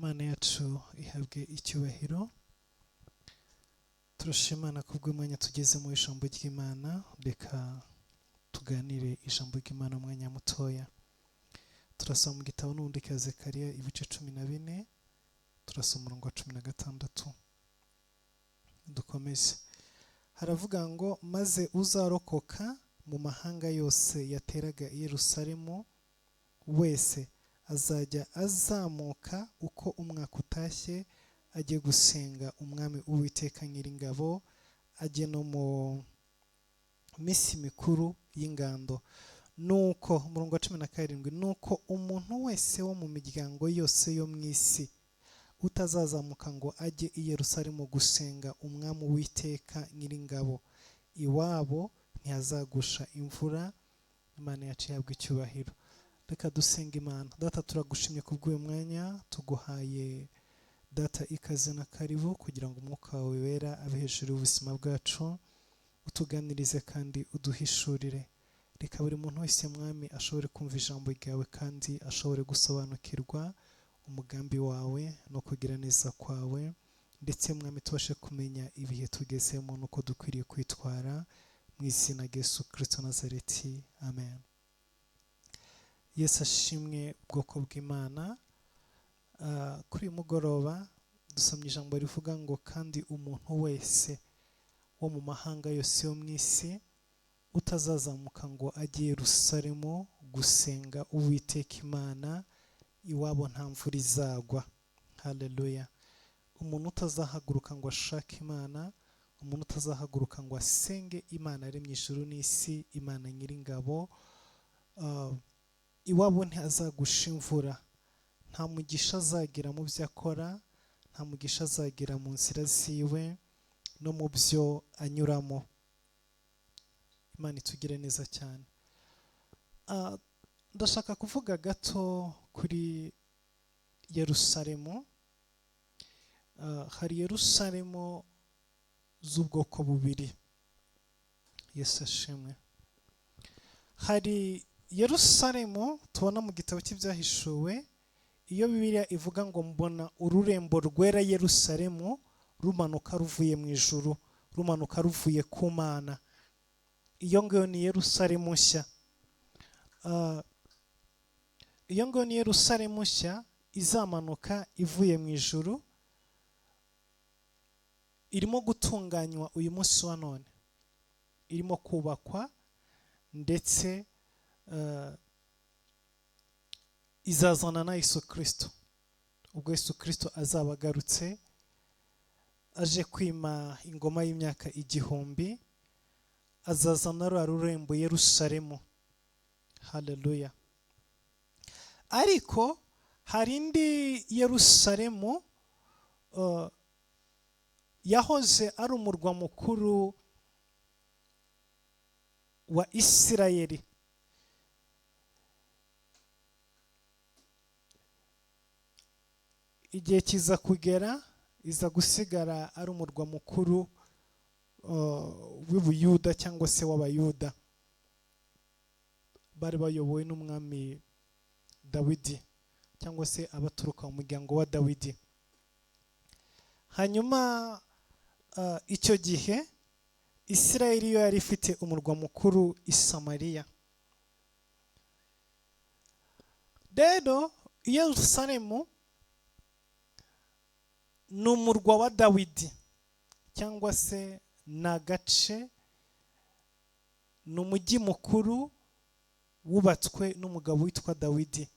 Imana yacu ihabwe icyubahiro. Turashimana kubw'umwanya tugeze mu ijambo ry'Imana. Reka tuganire ijambo ry'Imana umwanya mutoya. Turasoma mu gitabo n'ubundi cya Zekariya ibice 14, turasoma umurongo wa 16. Dukomeze. Haravuga ngo maze uzarokoka mu mahanga yose yateraga i Yerusalemu wese azajya azamuka uko umwaka utashye ajye gusenga umwami Uwiteka Nyiringabo, ajye no mu misi mikuru y'ingando. Nuko umurongo wa 17, nuko umuntu wese wo mu miryango yose yo mu isi utazazamuka ngo ajye i Yerusalemu gusenga umwami Uwiteka Nyiringabo, iwabo ntihazagusha imvura. Imana yacu ihabwe icyubahiro. Reka dusenga Imana. Data, turagushimye kubw'uyu mwanya, tuguhaye data ikaze na karibu kugira ngo umwuka wawe wera abe hejuru y'ubuzima bwacu, utuganirize kandi uduhishurire. Reka buri muntu wese mwami ashobore kumva ijambo ryawe kandi ashobore gusobanukirwa umugambi wawe no kugira neza kwawe, ndetse mwami tubashe kumenya ibihe tugezemo nuko dukwiriye kwitwara, mu izina rya Yesu Kristo Nazareti, amen. Yesu ashimwe bwoko bw'Imana. Kuri uyu mugoroba dusomye ijambo rivuga ngo kandi umuntu wese wo mu mahanga yose yo mu isi utazazamuka ngo ajye i Yerusalemu gusenga Uwiteka Imana, iwabo nta mvura izagwa. Haleluya. Umuntu utazahaguruka ngo ashake Imana, umuntu utazahaguruka ngo asenge Imana yaremye ijuru n'isi, Imana Nyiringabo, iwabo ntihazagusha imvura. Nta mugisha azagira mu byo akora, nta mugisha azagira mu nzira ziwe no mu byo anyuramo. Imana itugire neza cyane. Ndashaka kuvuga gato kuri Yerusalemu. Hari Yerusalemu z'ubwoko bubiri. Yesu ashimwe. Hari Yerusalemu tubona mu gitabo cy'ibyahishuwe, iyo Bibiliya ivuga ngo mbona ururembo rwera Yerusalemu rumanuka ruvuye mu ijuru, rumanuka ruvuye ku Mana. Iyo ngiyo ni Yerusalemu nshya. Iyo ngiyo ni Yerusalemu nshya izamanuka ivuye mu ijuru, irimo gutunganywa uyu munsi wa none, irimo kubakwa, ndetse izazana na Yesu Kristo. Ubwo Yesu Kristo azaba agarutse aje kwima ingoma y'imyaka 1000, azazana rwa rurembo Yerusalemu. Haleluya. Ariko hari indi Yerusalemu yahoze ari umurwa mukuru wa Isirayeli. Igihe kiza kugera iza gusigara ari umurwa mukuru w'Ubuyuda cyangwa se w'Abayuda. Bari bayobowe n'umwami Dawidi cyangwa se abaturuka mu muryango wa Dawidi. Hanyuma icyo gihe Isirayeli yo yari ifite umurwa mukuru i Samariya. Rero Yerusalemu ni umurwa wa Dawidi, cyangwa se ni agace, ni umujyi mukuru wubatswe n'umugabo witwa Dawidi.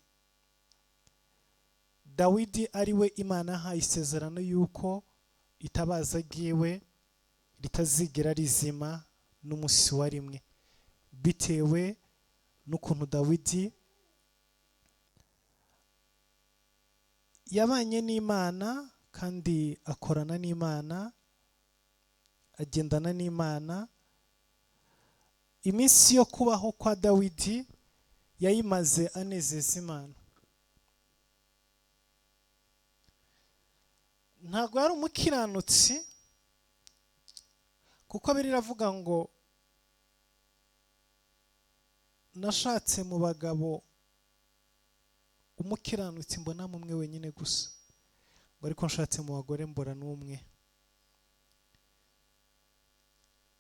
Dawidi ari we Imana yahaye isezerano yuko itabaza ryiwe ritazigera rizima n'umunsi wa rimwe, bitewe n'ukuntu Dawidi yabanye n'Imana kandi akorana n'Imana, agendana n'Imana. Iminsi yo kubaho kwa Dawidi yayimaze anezeza Imana. Ntabwo yari umukiranutsi, kuko Bibiliya iravuga ngo nashatse mu bagabo umukiranutsi mbonamo umwe wenyine gusa. ariko nshatse mu bagore mbura n'umwe.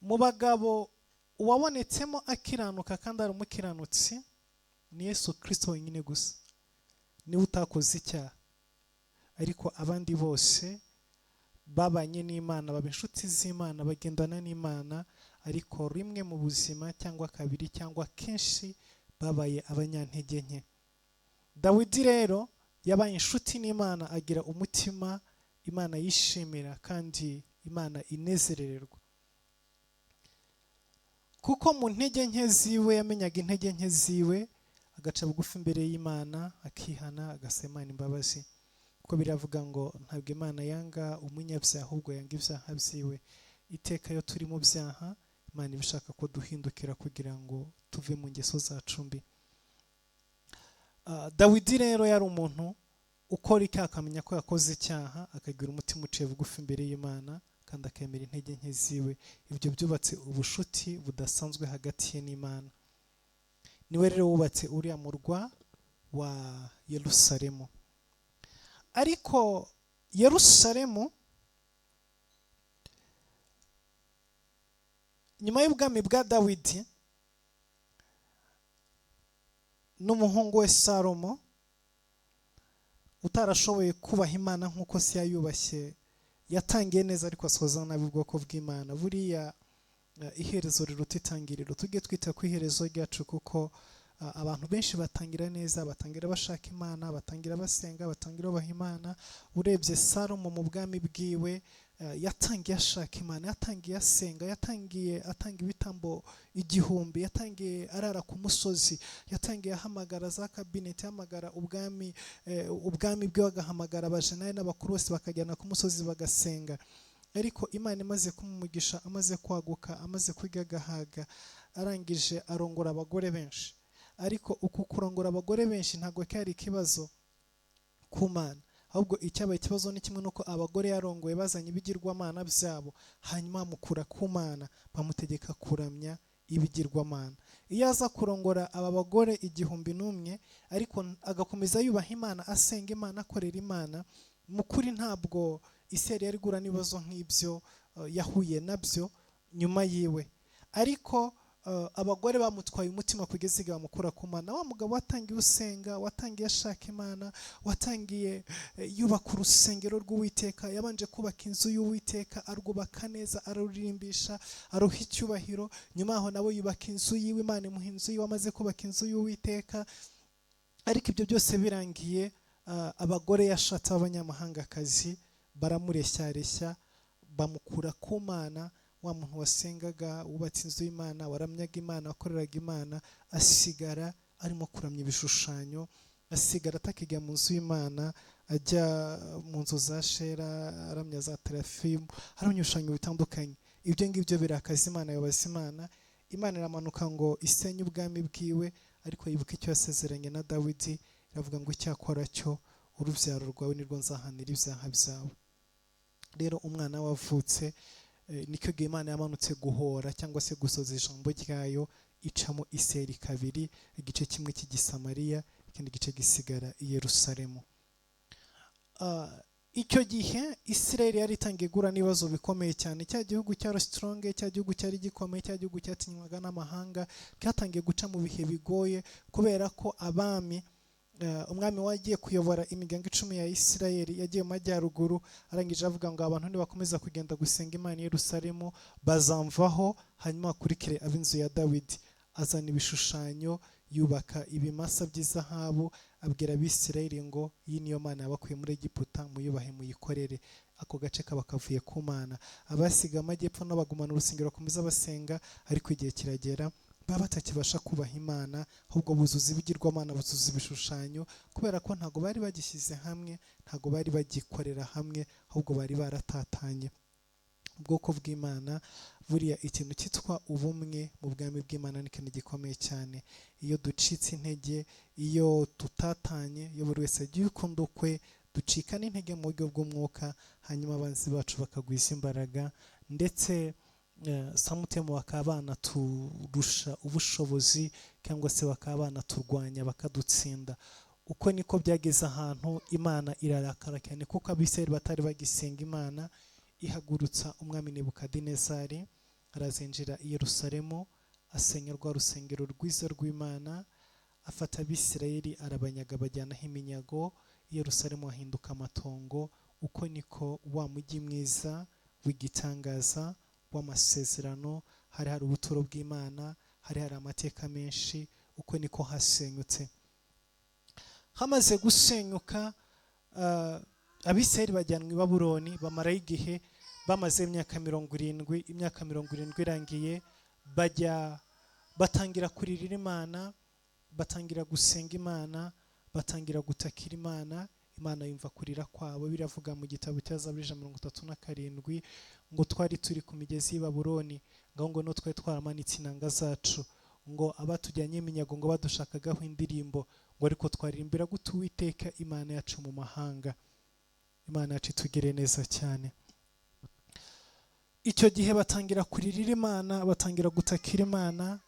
Mu bagabo uwabonetsemo akiranuka kandi ari umukiranutsi ni Yesu Kristo wenyine gusa, niwe utakoze icyaha. Ariko abandi bose babanye n'Imana, baba inshuti z'Imana, bagendana n'Imana, ariko rimwe mu buzima cyangwa kabiri cyangwa kenshi babaye abanyantege nke. Dawidi rero yabaye inshuti n'Imana, agira umutima Imana yishimira kandi Imana inezerererwa, kuko mu ntege nke ziwe yamenyaga intege nke ziwe, agaca bugufi imbere y'Imana, akihana, agasaba Imana imbabazi. Kuko biravuga ngo ntabwo Imana yanga umunyabyaha, ahubwo yanga ibyaha byiwe. Iteka iyo turi mu byaha, Imana ibishaka ko duhindukira kugira ngo tuve mu ngeso zacu mbi. Dawidi rero yari umuntu ukora icyaha akamenya ko yakoze icyaha, akagira umutima uciye bugufi imbere y'Imana kandi akemera intege nke ziwe. Ibyo byubatse ubushuti budasanzwe hagati ye n'Imana. Niwe rero wubatse uriya murwa wa Yerusalemu. Ariko Yerusalemu nyuma y'ubwami bwa Dawidi n'umuhungu we Salomo utarashoboye kubaha Imana nk'uko se yayubashye, yatangiye neza ariko asoza nabi ubwoko bw'Imana. Buriya iherezo riruta itangiriro. Tujye twita ku iherezo ryacu, kuko abantu benshi batangira neza, batangira bashaka Imana, batangira basenga, batangira baha Imana. Urebye Salomo mu bwami bwiwe yatangiye ashaka Imana, yatangiye asenga, yatangiye atanga ibitambo 1000, yatangiye arara ku musozi, yatangiye ahamagara za kabineti, ahamagara ubwami bwe, bagahamagara abajenaye n'abakuru bose bakajyana ku musozi bagasenga. Ariko Imana imaze kumumugisha, amaze kwaguka, amaze kwigagahaga, arangije arongora abagore benshi. Ariko uku kurongora abagore benshi ntabwo cyari ikibazo ku Mana, ahubwo icyabaye ikibazo ni kimwe, nuko abagore yarongoye bazanye ibigirwamana byabo, hanyuma mukura ku Mana, bamutegeka kuramya ibigirwamana. Iyo aza kurongora aba bagore 1001 ariko agakomeza yubaha Imana, asenga Imana, akorera Imana, mu kuri ntabwo Isirayeli yari gura n'ibibazo nk'ibyo yahuye nabyo nyuma yiwe. Ariko abagore bamutwaye umutima kugeza igihe bamukura ku Mana. Wa mugabo watangiye usenga, watangiye ashaka Imana, watangiye yubaka urusengero rw'Uwiteka, yabanje kubaka inzu y'Uwiteka, arwubaka neza, arurimbisha, aruha icyubahiro. Nyuma yaho nawe yubaka inzu yiwe, Imana imuha inzu yiwe, amaze kubaka inzu y'Uwiteka. Ariko ibyo byose birangiye, abagore yashatse b'abanyamahangakazi baramureshyareshya, bamukura ku Mana. Wa muntu wasengaga, wubatse inzu y'Imana, waramyaga Imana, wakoreraga Imana, asigara arimo kuramya ibishushanyo, asigara atakijya mu nzu y'Imana, ajya mu nzu za Shera, aramya za Terafimu, aramya ibishushanyo bitandukanye. Ibyo ngibyo birakaza Imana, yobaza Imana. Imana iramanuka ngo isenye ubwami bwiwe, ariko yibuka icyo yasezeranye na Dawidi, iravuga ngo icyakora cyo urubyaro rwawe nirwo nzahanira ibyaha byawe. Rero umwana wavutse, nicyo gihe Imana yamanutse guhora cyangwa se gusoza ijambo ryayo, icamo Isirayeli kabiri, igice kimwe cy'igisamariya, ikindi gice gisigara i Yerusalemu. Icyo gihe Isirayeli yari itangiye gura n'ibibazo bikomeye cyane. Cya gihugu cyari strong, cya gihugu cyari gikomeye, cya gihugu cyatinywaga n'amahanga, cyatangiye guca mu bihe bigoye, kubera ko abami umwami wagiye kuyobora imigango 10 ya Isirayeli yagiye mu majyaruguru, arangije avuga ngo abantu ntibakomeza kugenda gusenga Imana i Yerusalemu, bazamvaho, hanyuma akurikire ab'inzu ya Dawidi. Azana ibishushanyo, yubaka ibimasa by'izahabu, abwira Abisirayeli ngo iyi niyo Mana yabakuye muri Egiputa, muyubahe muyikorere. Ako gace kaba kavuye ku Mana. Abasiga amajyepfo n'abagumana urusengero bakomeza basenga, ariko igihe kiragera baba batakibasha kubaha Imana, ahubwo buzuza ibigirwamana, buzuza ibishushanyo, kubera ko ntago bari bagishyize hamwe, ntago bari bagikorera hamwe, ahubwo bari baratatanye. Ubwoko bw'Imana, buriya ikintu cyitwa ubumwe mu bwami bw'Imana ni ikintu gikomeye cyane. Iyo ducitse intege, iyo tutatanye, iyo buri wese agiye ukunda ukwe, ducika n'intege mu buryo bw'umwuka, hanyuma abanzi bacu bakagwiza imbaraga, ndetse samutemo bakaba banaturusha ubushobozi, cyangwa se bakaba banaturwanya bakadutsinda. uko niko byageze ahantu Imana irarakara cyane, kuko Abisirayeli batari bagisenga Imana. Ihagurutsa umwami Nebukadinezari, arazinjira i Yerusalemu, asenya rwa rusengero rwiza rw'Imana, afata Abisirayeli arabanyaga, bajyanaho iminyago. I Yerusalemu hahinduka amatongo. Uko niko wa mujyi mwiza w'igitangaza w'amasezerano, hari hari ubuturo bw'Imana, hari hari amateka menshi, uko niko hasenyutse. Hamaze gusenyuka, Abisirayeli bajyanwa i Babuloni, bamarayo igihe, bamaze imyaka 70. Imyaka 70 irangiye, batangira kuririra Imana, batangira gusenga Imana, batangira gutakira Imana. Imana yumva kurira kwabo. Biravuga mu gitabo cya Zaburi 37 ngo twari turi ku migezi y'i Babuloni, ngo no twari twaramanitse inanga zacu, ngo abatujyanye iminyago ngo badushakagaho indirimbo, ngo ariko twaririmbira gute Uwiteka Imana yacu mu mahanga. Imana yacu itugire neza cyane. Icyo gihe batangira kuririra Imana, batangira gutakira Imana.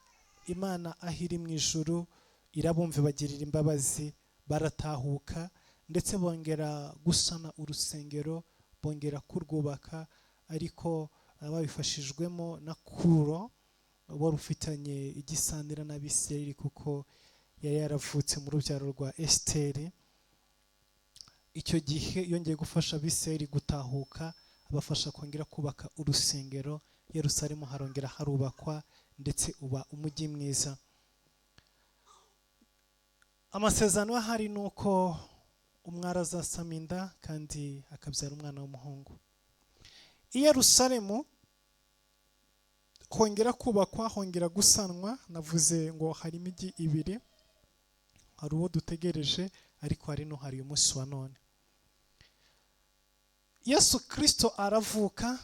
Imana ahiri mu ijuru irabumva, bagirira imbabazi, baratahuka, ndetse bongera gusana urusengero, bongera kurwubaka, ariko babifashijwemo na Kuro wari ufitanye igisanira n'Abisirayeli, kuko yari yaravutse mu rubyaro rwa Esiteri. Icyo gihe yongeye gufasha Abisirayeli gutahuka, abafasha kongera kubaka urusengero. Yerusalemu harongera harubakwa, ndetse uba umujyi mwiza. Amasezerano ahari nuko umwari azasama inda kandi akabyara umwana w'umuhungu. I Yerusalemu hongera kubakwa, hongera gusanwa. Navuze ngo hari imijyi ibiri, hari uwo dutegereje, ariko hari umunsi wa none. Yesu Kristo aravuka.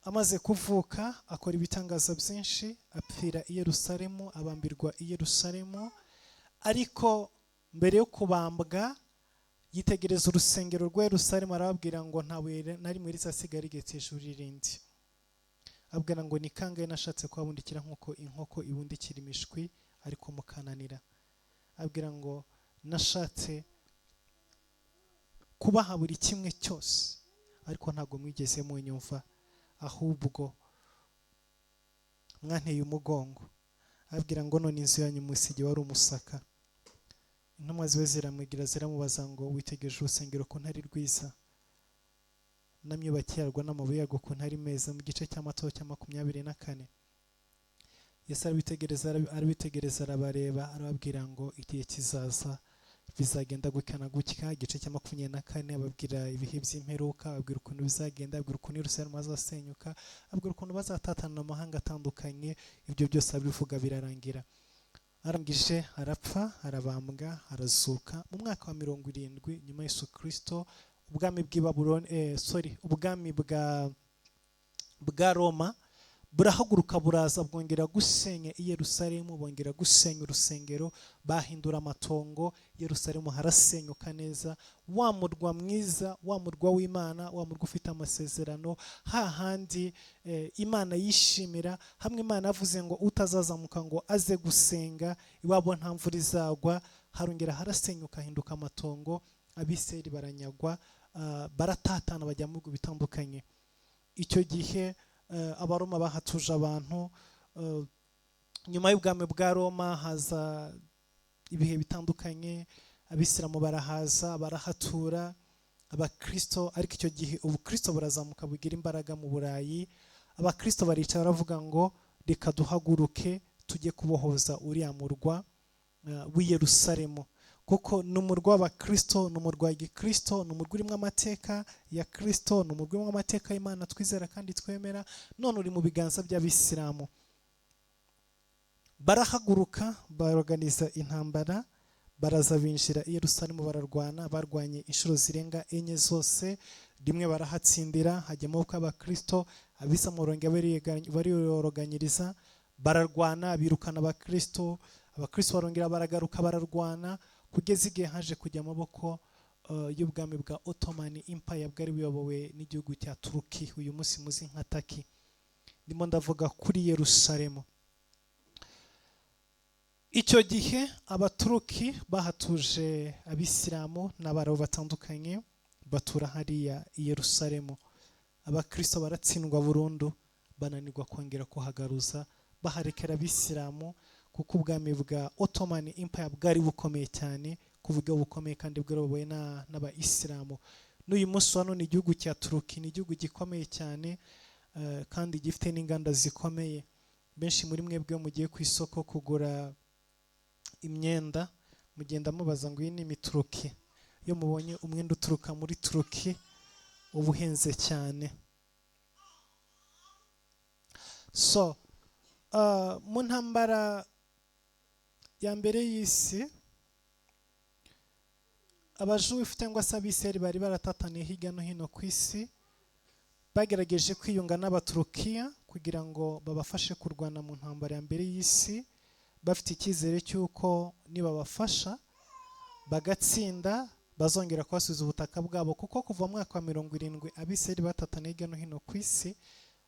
Amaze kuvuka akora ibitangaza byinshi, apfira i Yerusalemu, abambirwa i Yerusalemu. Ariko mbere yo kubambwa yitegereza urusengero rwa Yerusalemu, arababwira ngo nta buye na rimwe rizasigara rigetse hejuru y'irindi. Abwira ngo ni kangahe nashatse kuhabundikira nk'uko inkoko ibundikira imishwi, ariko mukananira. Abwira ngo nashatse kubaha buri kimwe cyose, ariko ntabwo mwigeze munyumva, ahubwo mwanteye umugongo. Abwira ngo none inzu yanyu musige wari umusaka. Intumwa ziwe ziramwigira, ziramubaza ngo witegereje urusengero ko ntari rwiza, namyubakirwa n'amabuye yarwo ko ntari meza. Mu gice cy'Amato cya 24. Yesu arabitegereza, arabareba, arababwira ngo igihe kizaza bizagenda gukana gutya. Igice cya 24 ababwira ibihe by'imperuka, ababwira ukuntu bizagenda, ababwira ukuntu Yerusalemu azasenyuka, ababwira ukuntu bazatatana amahanga atandukanye. Ibyo byose abivuga birarangira. Arangije arapfa, arabambwa, arazuka. Mu mwaka wa 70 nyuma Yesu Kristo, ubwami bw'i Babuloni, ubwami bwa Roma burahaguruka, buraza, bwongera gusenya i Yerusalemu, bongera gusenya urusengero, bahindura amatongo. Yerusalemu harasenyuka neza, wa murwa mwiza, wa murwa w'Imana, wa murwa ufite amasezerano, hahandi Imana yishimira. Hamwe Imana yavuze ngo utazazamuka ngo aze gusenga iwabo nta mvura izagwa, harongera harasenyuka, hinduka amatongo. Abisirayeli baranyagwa, baratatana, bajya mu bihugu bitandukanye. Icyo gihe Abaroma bahatuje abantu. Nyuma y'ubwami bwa Roma haza ibihe bitandukanye, Abisilamu barahaza, barahatura, Abakristo. Ariko icyo gihe ubukristo burazamuka, bugira imbaraga mu Burayi. Abakristo baricara baravuga ngo reka duhaguruke tujye kubohoza uriya murwa w'i Yerusalemu, kuko ni umurwa w'Abakristo, ni umurwa wa Gikristo, ni umurwa urimo amateka ya Kristo, ni umurwa urimo amateka y'Imana twizera kandi twemera. None uri mu biganza by'Abisilamu. Barahaguruka, barorganiza intambara, baraza binjira i Yerusalemu, bararwana. Barwanye inshuro zirenga 4 zose. Rimwe barahatsindira, hajyamo Abakristo. Abisamurongera bariyoroganyiriza, bararwana, birukana Abakristo. Abakristo barongera baragaruka, bararwana, kugeza igihe haje kujya amaboko y'ubwami bwa Ottoman Empire, bwari buyobowe n'igihugu cya Turuki, uyu munsi muzi nka Taki. Ndimo ndavuga kuri Yerusalemu. icyo gihe abaturuki bahatuje abisilamu n'abarabu batandukanye batura hariya i Yerusalemu. Abakristo baratsindwa burundu, bananirwa kongera kuhagaruza, baharekera abisilamu kuko ubwami bwa Ottoman Empire bwari bukomeye cyane, ku buryo bukomeye kandi bwayobowe n'abayisilamu. N'uyu munsi wa none igihugu cya Turuki ni igihugu gikomeye cyane, kandi gifite n'inganda zikomeye. Benshi muri mwebwe mugiye ku isoko kugura imyenda, mugenda mubaza ngo iyi ni imituruki. Iyo mubonye umwenda uturuka muri Turuki uba uhenze cyane. So mu ntambara ya mbere y'isi, abajuifu cyangwa se abisirayeli bari baratataniye hirya no hino ku isi, bagerageje kwiyunga n'abaturukiya kugira ngo babafashe kurwana mu ntambara ya mbere y'isi, bafite icyizere cy'uko nibabafasha bagatsinda bazongera kubasubiza ubutaka bwabo, kuko kuva mu mwaka wa 70 abisirayeli batataniye hirya no hino ku isi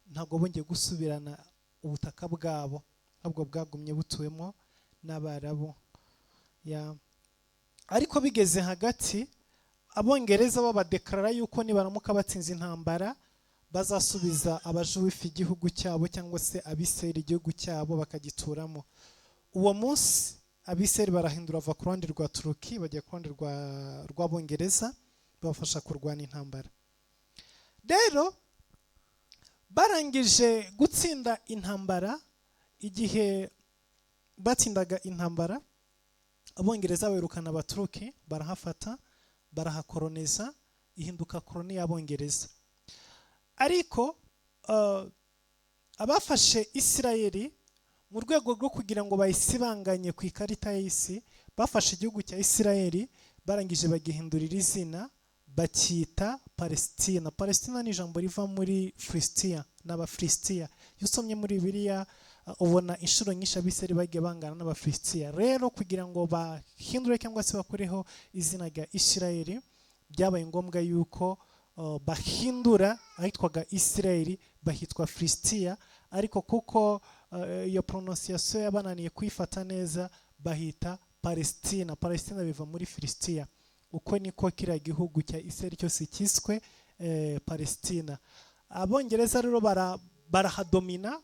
ntabwo bongeye gusubirana ubutaka bwabo, ahubwo bwagumye butuwemo n'abarabu. Ariko bigeze hagati, abongereza babadekarara yuko nibaramuka batsinze intambara bazasubiza abajuifu igihugu cyabo cyangwa se abisirayeli igihugu cyabo bakagituramo. Uwo munsi abisirayeli barahindura, bava ku ruhande rwa Turuki bajya ku ruhande rw'abongereza, babafasha kurwana intambara. Rero barangije gutsinda intambara, igihe batsindaga intambara abongereza birukana abaturuki, barahafata barahakoloniza, ihinduka koloni y'abongereza. Ariko abafashe Isirayeli mu rwego rwo kugira ngo bayisibanganye ku ikarita y'isi, bafashe igihugu cya Isirayeli barangije bagihindurira izina bacyita Palestina. Palestina ni ijambo riva muri Filistia, n'Abafilistia. Iyo usomye muri Bibiliya ubona inshuro nyinshi abisirayeli bagiye bangana n'Abafilistia. Rero kugira ngo bahindure cyangwa se bakureho izina rya Isirayeli, byabaye ngombwa yuko bahindura ahitwaga Isirayeli bahitwa Filistia, ariko kuko iyo pronunciation yabananiye kuyifata neza bahita Palestina. Palestina biva muri Filistia. Uko niko kiriya gihugu cya Isirayeli cyose cyiswe Palestina. Abongereza rero barahadomina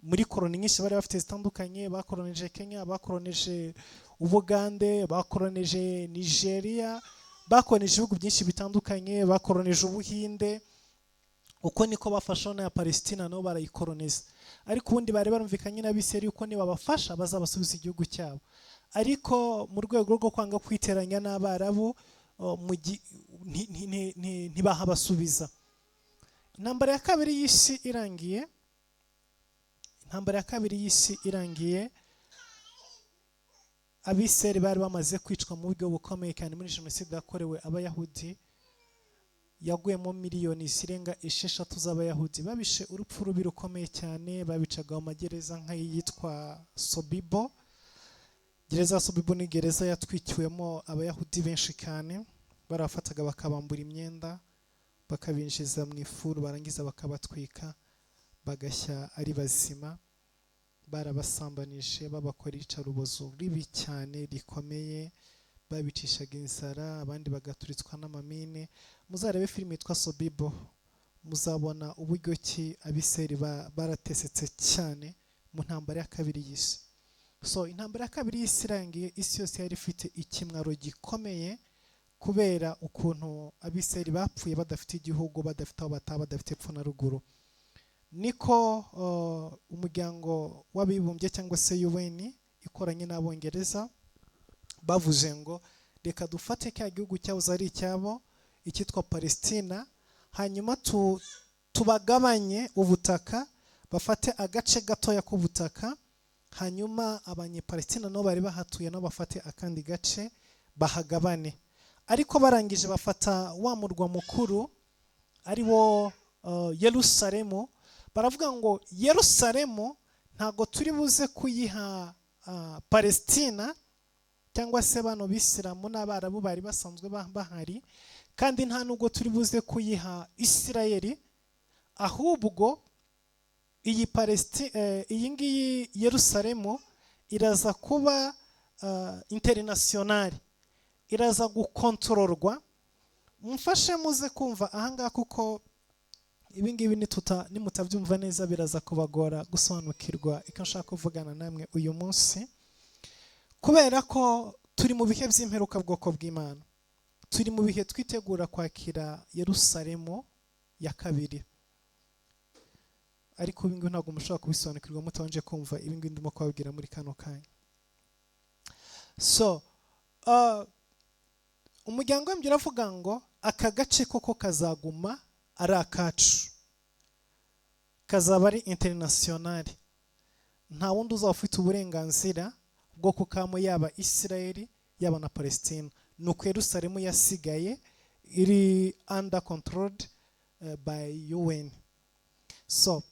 muri koloni nyinshi bari bafite zitandukanye. Bakolonije Kenya, bakolonije Ubugande, bakolonije Nigeria, bakolonije ibihugu byinshi bitandukanye, bakolonije Ubuhinde. Uko niko bafasha na Palestina nabo barayikoloniza. Ariko ubundi bari barumvikanye n'abisirayeli uko nibabafasha bazabasubiza igihugu cyabo. Ariko mu rwego rwo kwanga kwiteranya n'abarabu ntibahabasubiza. Intambara ya kabiri y'isi irangiye, abisirayeli bari bamaze kwicwa mu buryo bukomeye cyane muri jenoside yakorewe abayahudi. Yaguyemo miliyoni zirenga 6 z'abayahudi, babishe urupfu rubi rukomeye cyane. Babicaga mu magereza nk'ayitwa Sobibo. Gereza ya Sobibo ni gereza yatwikiwemo abayahudi benshi cyane. Barafataga bakabambura imyenda, bakabinjiza mu ifuru, barangiza bakabatwika bagashya ari bazima. Barabasambanije, babakora iyicarubozo ribi cyane rikomeye, babicishaga inzara, abandi bagaturitswa n'amamine. Muzarebe filime yitwa Sobibo, muzabona uburyo ki abisirayeli baratesetse cyane mu ntambara ya kabiri y'isi. So intambara ya kabiri y'isi irangiye, isi yose yari ifite ikimwaro gikomeye kubera ukuntu abisirayeli bapfuye badafite igihugu, badafite aho bataba, badafite epfo na ruguru. Niko umuryango w'abibumbye cyangwa se UN ikoranye n'abongereza bavuze ngo reka dufate cya gihugu cyahoze ari icyabo icyitwa Palestina, hanyuma tubagabanye ubutaka, bafate agace gatoya k'ubutaka, hanyuma abanyepalestina nabo bari bahatuye nabo bafate akandi gace bahagabane. Ariko barangije bafata wa murwa mukuru ari wo Yerusalemu. Baravuga ngo Yerusalemu ntago turi buze kuyiha Palestina cyangwa se bano bisilamu n'abarabu bari basanzwe bahari, kandi nta nubwo turi buze kuyiha Isirayeli, ahubwo iyi ngiyi Yerusalemu iraza kuba international, iraza gukontororwa. Mumfashe muze kumva ahangaha kuko ibingibi nimutabyumva neza biraza kubagora gusobanukirwa icyo nshaka kuvugana namwe uyu munsi, kubera ko turi mu bihe by'imperuka bwoko bw'Imana, turi mu bihe twitegura kwakira Yerusalemu ya kabiri. Ariko ibingibi ntabwo mushobora kubisobanukirwa mutabanje kumva ibingibi ndimo kubabwira muri kano kanya. So umuryango w'ibyo uravuga ngo aka gace koko kazaguma ari akacu, kazaba ari international, nta wundi uzaba ufite uburenganzira bwo kukamo, yaba Isirayeli yaba na Palestina. Nuko Yerusalemu yasigaye iri under controlled by UN. So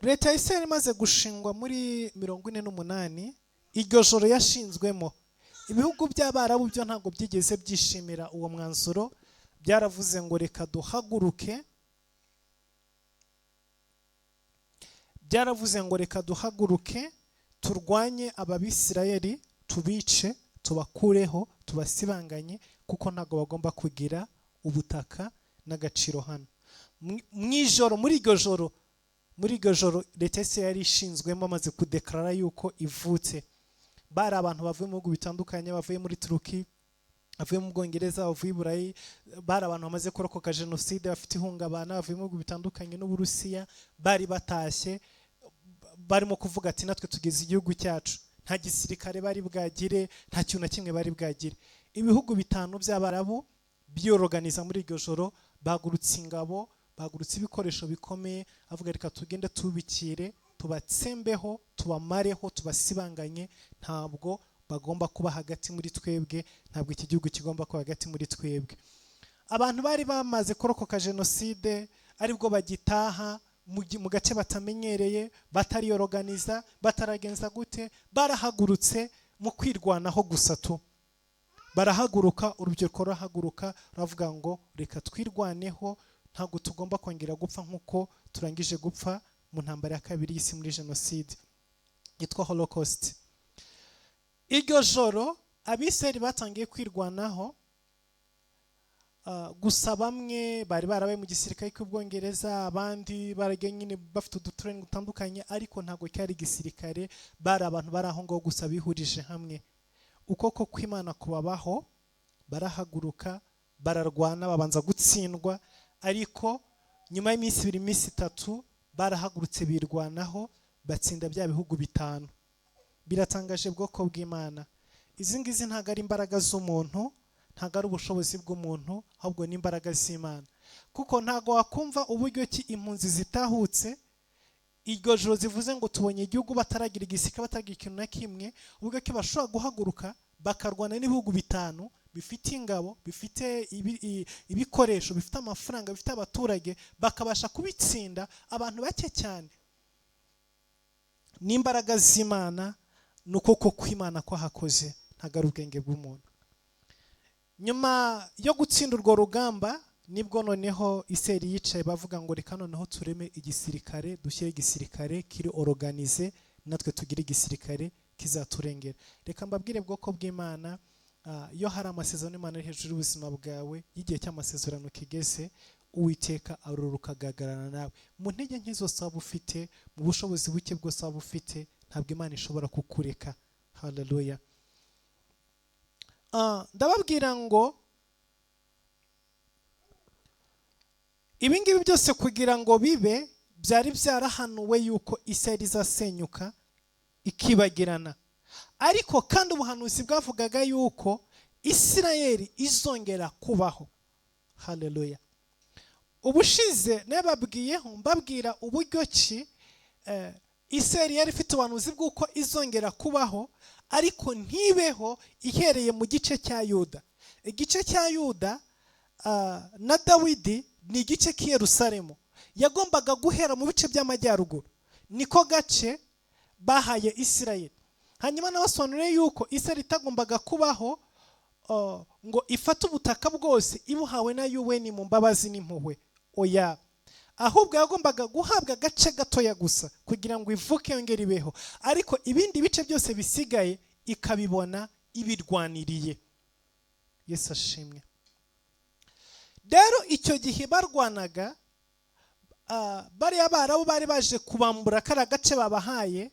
leta ya Isirayeli imaze gushingwa muri 48, iryo joro yashinzwemo, ibihugu by'Abarabu byo ntabwo byigeze byishimira uwo mwanzuro. Byaravuze ngo reka duhaguruke, byaravuze ngo reka duhaguruke turwanye ababisirayeli, tubice, tubakureho, tubasibanganye, kuko ntabwo bagomba kugira ubutaka n'agaciro hano. Muri iryo joro leta yari ishinzwemo amaze kudeklara yuko ivutse. Bari abantu bavuye mu bihugu bitandukanye, bavuye muri Turuki, bavuye mu Bwongereza, bavuye i Burayi, bari abantu bamaze kurokoka jenoside, bafite ihungabana, bavuye mu bihugu bitandukanye n'Uburusiya, bari batashye barimo kuvuga ati natwe tugeze igihugu cyacu. Nta gisirikare bari bwagire, nta kintu na kimwe bari bwagire. Ibihugu 5 by'Abarabu byorganiza muri iryo joro, bagurutse ingabo, bagurutse ibikoresho bikomeye, avuga reka tugende tubikire, tubatsembeho, tubamareho, tubasibanganye. Ntabwo bagomba kuba hagati muri twebwe, ntabwo iki gihugu kigomba kuba hagati muri twebwe. Abantu bari bamaze kurokoka jenoside aribwo bagitaha mu gace batamenyereye, batariyorganiza, bataragenza gute, barahagurutse mu kwirwanaho gusa tu. Barahaguruka, urubyiruko rurahaguruka, ravuga ngo reka twirwaneho, ntabwo tugomba kongera gupfa nkuko turangije gupfa mu ntambara ya kabiri y'isi muri jenoside yitwa Holocaust. Iryo joro Abisirayeli batangiye kwirwanaho, gusa bamwe bari barabaye mu gisirikare cy'Ubwongereza, abandi baragiye nyine bafite udutraining dutandukanye, ariko ntabwo cyari igisirikare, bari abantu bari aho ngaho gusa bihurije hamwe. Ukoko kw'Imana kubabaho, barahaguruka, bararwana, babanza gutsindwa, ariko nyuma y'iminsi 2 iminsi 3 barahagurutse birwanaho, batsinda bya bihugu 5. Biratangaje bwoko bw'Imana. Izi ngizi ntago ari imbaraga z'umuntu, ntago ari ubushobozi bw'umuntu, ahubwo ni imbaraga z'Imana. Kuko ntago wakumva uburyo ki impunzi zitahutse iryo joro zivuze ngo tubonye igihugu bataragira igisika, bataragira ikintu na kimwe, uburyo ki bashobora guhaguruka bakarwana n'ibihugu 5 bifite ingabo, bifite ibikoresho, bifite amafaranga, bifite abaturage, bakabasha kubitsinda abantu bake cyane. N'imbaraga z'Imana, n'ukoko kw'Imana ko hakoze, ntago ari ubwenge bw'umuntu. Nyuma yo gutsinda urwo rugamba nibwo noneho Isirayeli yicaye, bavuga ngo reka noneho tureme igisirikare, dushyire igisirikare kiri organize, natwe tugire igisirikare kizaturengera. Reka mbabwire bwoko bw'Imana, iyo hari amasezerano y'Imana hejuru y'ubuzima bwawe, y'igihe cy'amasezerano kigeze, Uwiteka aruruka agahagararana nawe. Mu ntege nke zose waba ufite, mu bushobozi buke bwose waba ufite, ntabwo Imana ishobora kukureka. Haleluya. Ndababwira ngo ibingibi byose kugira ngo bibe, byari byarahanuwe yuko Isirayeli izasenyuka ikibagirana, ariko kandi ubuhanuzi bwavugaga yuko Isirayeli izongera kubaho. Haleluya. Ubushize nababwiyeho mbabwira uburyo ki Isirayeli yari ifite ubuhanuzi bw'uko izongera kubaho, ariko ntibeho ihereye mu gice cya Yuda. Igice cya Yuda na Dawidi ni igice k'i Yerusalemu, yagombaga guhera mu bice by'amajyaruguru, niko gace bahaye Isirayeli. Hanyuma nabasobanuriye yuko Isirayeli itagombaga kubaho ngo ifate ubutaka bwose ibuhawe na UN mu mbabazi n'impuhwe. Oya, ahubwo yagombaga guhabwa agace gatoya gusa kugira ngo ivuke yongere ibeho, ariko ibindi bice byose bisigaye ikabibona ibirwaniriye. Yesu ashimwe. Rero icyo gihe barwanaga, bariya barabu bari baje kubambura kariya gace babahaye,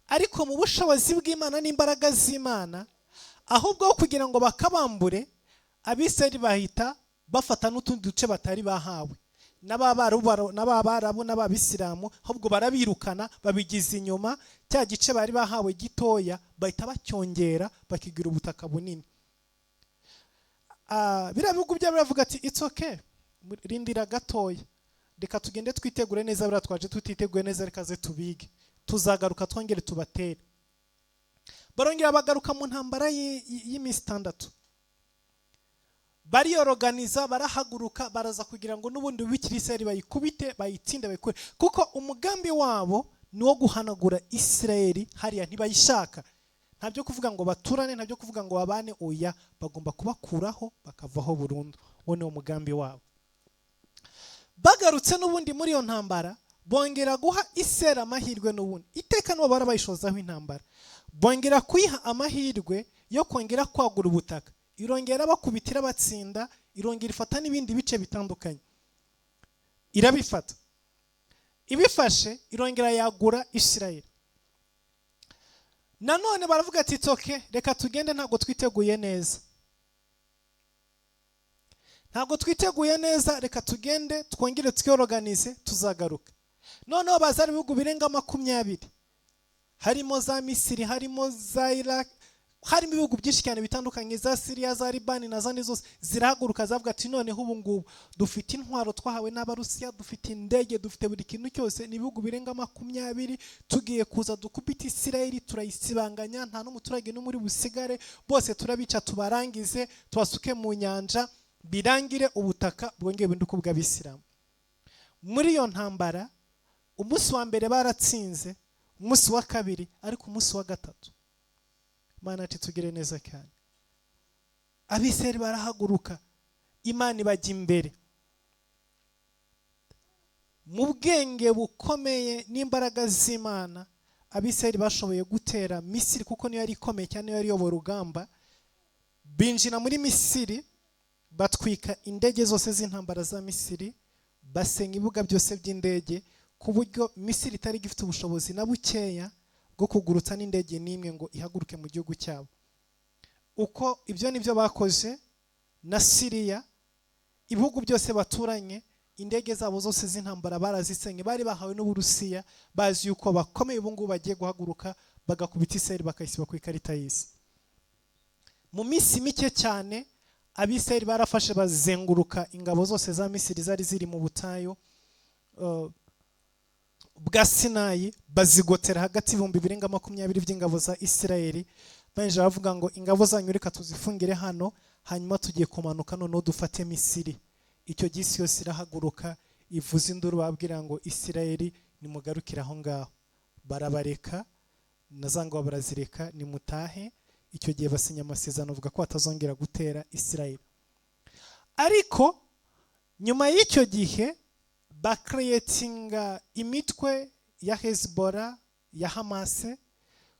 ariko mu bushobozi bw'Imana n'imbaraga z'Imana, ahubwo kugira ngo bakabambure, Abisirayeli bahita bafata n'utundi duce batari bahawe n'abarabu n'ababisilamu, ahubwo barabirukana babigize inyuma, cya gice bari bahawe gitoya bahita bacyongera bakigira ubutaka bunini. Biriya bihugu byabo biravuga ati it's okay, rindira gatoya, reka tugende twitegure neza, biriya twaje tutiteguye neza, reka ze tubige, tuzagaruka twongere tubatere. Barongera bagaruka mu ntambara y'iminsi 6. Bariyoroganiza, barahaguruka, baraza kugira ngo n'ubundi b'Isirayeli bayikubite, bayitsinde, bayikure, kuko umugambi wabo ni wo guhanagura Isirayeli hariya, ntibayishaka. Ntabyo kuvuga ngo baturane, ntabyo kuvuga ngo babane, oya, bagomba kubakuraho bakavaho burundu. Uwo ni umugambi wabo. Bagarutse n'ubundi muri iyo ntambara, bongera guha Isirayeli amahirwe n'ubundi. Iteka n'uwo barabayishozaho intambara, bongera kuyiha amahirwe yo kongera kwagura ubutaka. Irongera bakubitira batsinda, irongera ifata n'ibindi bice bitandukanye, irabifata. Ibifashe irongera yagura Isirayeli. Nanone baravuga ati toke, reka tugende, ntabwo twiteguye neza, ntabwo twiteguye neza, reka tugende twongere twiyoroganize, tuzagaruka. Noneho bazari ibihugu birenga 20, harimo za Misiri, harimo za Iraq, harimo ibihugu byinshi cyane bitandukanye, za Syria, za Libani na zandi zose zirahaguruka, zavuga ati noneho ubu ngubu dufite intwaro twahawe n'Abarusiya, dufite indege, dufite buri kintu cyose, n'ibihugu birenga 20, tugiye kuza dukubita Isirayeli, turayisibanganya, nta n'umuturage n'umuri busigare, bose turabica, tubarangize, tubasuke mu nyanja, birangire, ubutaka bwongeye bunduka bw'Abisilamu. Muri iyo ntambara, umunsi wa mbere baratsinze, umunsi wa kabiri, ariko umunsi wa gatatu Imana ati tugire neza cyane. Abisirayeli barahaguruka, Imana ibajya imbere. Mu bwenge bukomeye n'imbaraga z'Imana, Abisirayeli bashoboye gutera Misiri, kuko niyo yari ikomeye cyane, niyo yari iyobora urugamba. Binjira muri Misiri, batwika indege zose z'intambara za Misiri, basenya ibibuga byose by'indege, ku buryo Misiri itari gifite ubushobozi na bukeya bwo kugurutsa n'indege n'imwe ngo ihaguruke mu gihugu cyabo. Uko ibyo nibyo bakoze na Syria, ibihugu byose baturanye, indege zabo zose z'intambara barazisenye, bari bahawe n'Uburusiya, bazi yuko bakomeye ubu ngubu bagiye guhaguruka bagakubita Isirayeli bakayisiba ku ikarita y'isi. Mu minsi mike cyane Abisirayeli barafashe bazenguruka ingabo zose za Misiri zari ziri mu butayu bwa Sinayi, bazigotera hagati y'ibihumbi birenga 20 by'ingabo za Isirayeli. Banje bavuga ngo ingabo zanyu reka tuzifungire hano, hanyuma tugiye kumanuka noneho dufate Misiri. Icyo gisi yose irahaguruka, ivuza induru, babwira ngo Isirayeli nimugarukira aho ngaho. Barabareka, nazangwa barazireka, nimutahe. Icyo gihe basinya amasezerano avuga ko batazongera gutera Isirayeli. Ariko nyuma y'icyo gihe bakreatinga imitwe ya Hezbollah, ya Hamas,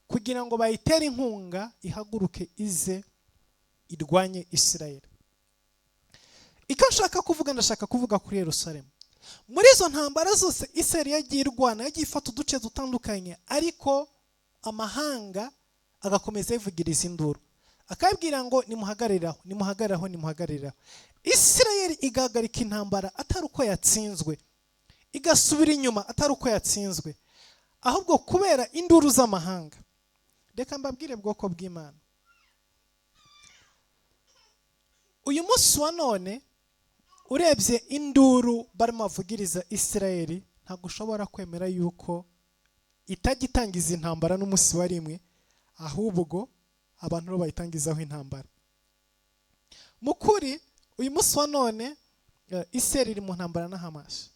kugira ngo bayitere inkunga ihaguruke ize irwanye Isirayeli. Icyo nshaka kuvuga, ndashaka kuvuga kuri Yerusalemu. Muri izo ntambara zose Isirayeli yagiye irwana, yagiye ifata uduce dutandukanye, ariko amahanga agakomeza yivugiriza induru, akabwira ngo nimuhagariraho, nimuhagariraho, nimuhagariraho. Isirayeli igahagarika intambara atari uko yatsinzwe, igasubira inyuma atari uko yatsinzwe, ahubwo kubera induru z'amahanga. Reka mbabwire bwoko bw'Imana, uyu munsi wa none urebye induru barimo bavugiriza Isirayeli, ntabwo ushobora kwemera yuko itagitangiza intambara n'umunsi wa rimwe, ahubwo abantu bayitangizaho intambara. Mukuri uyu munsi wa none Isirayeli iri mu ntambara na Hamas,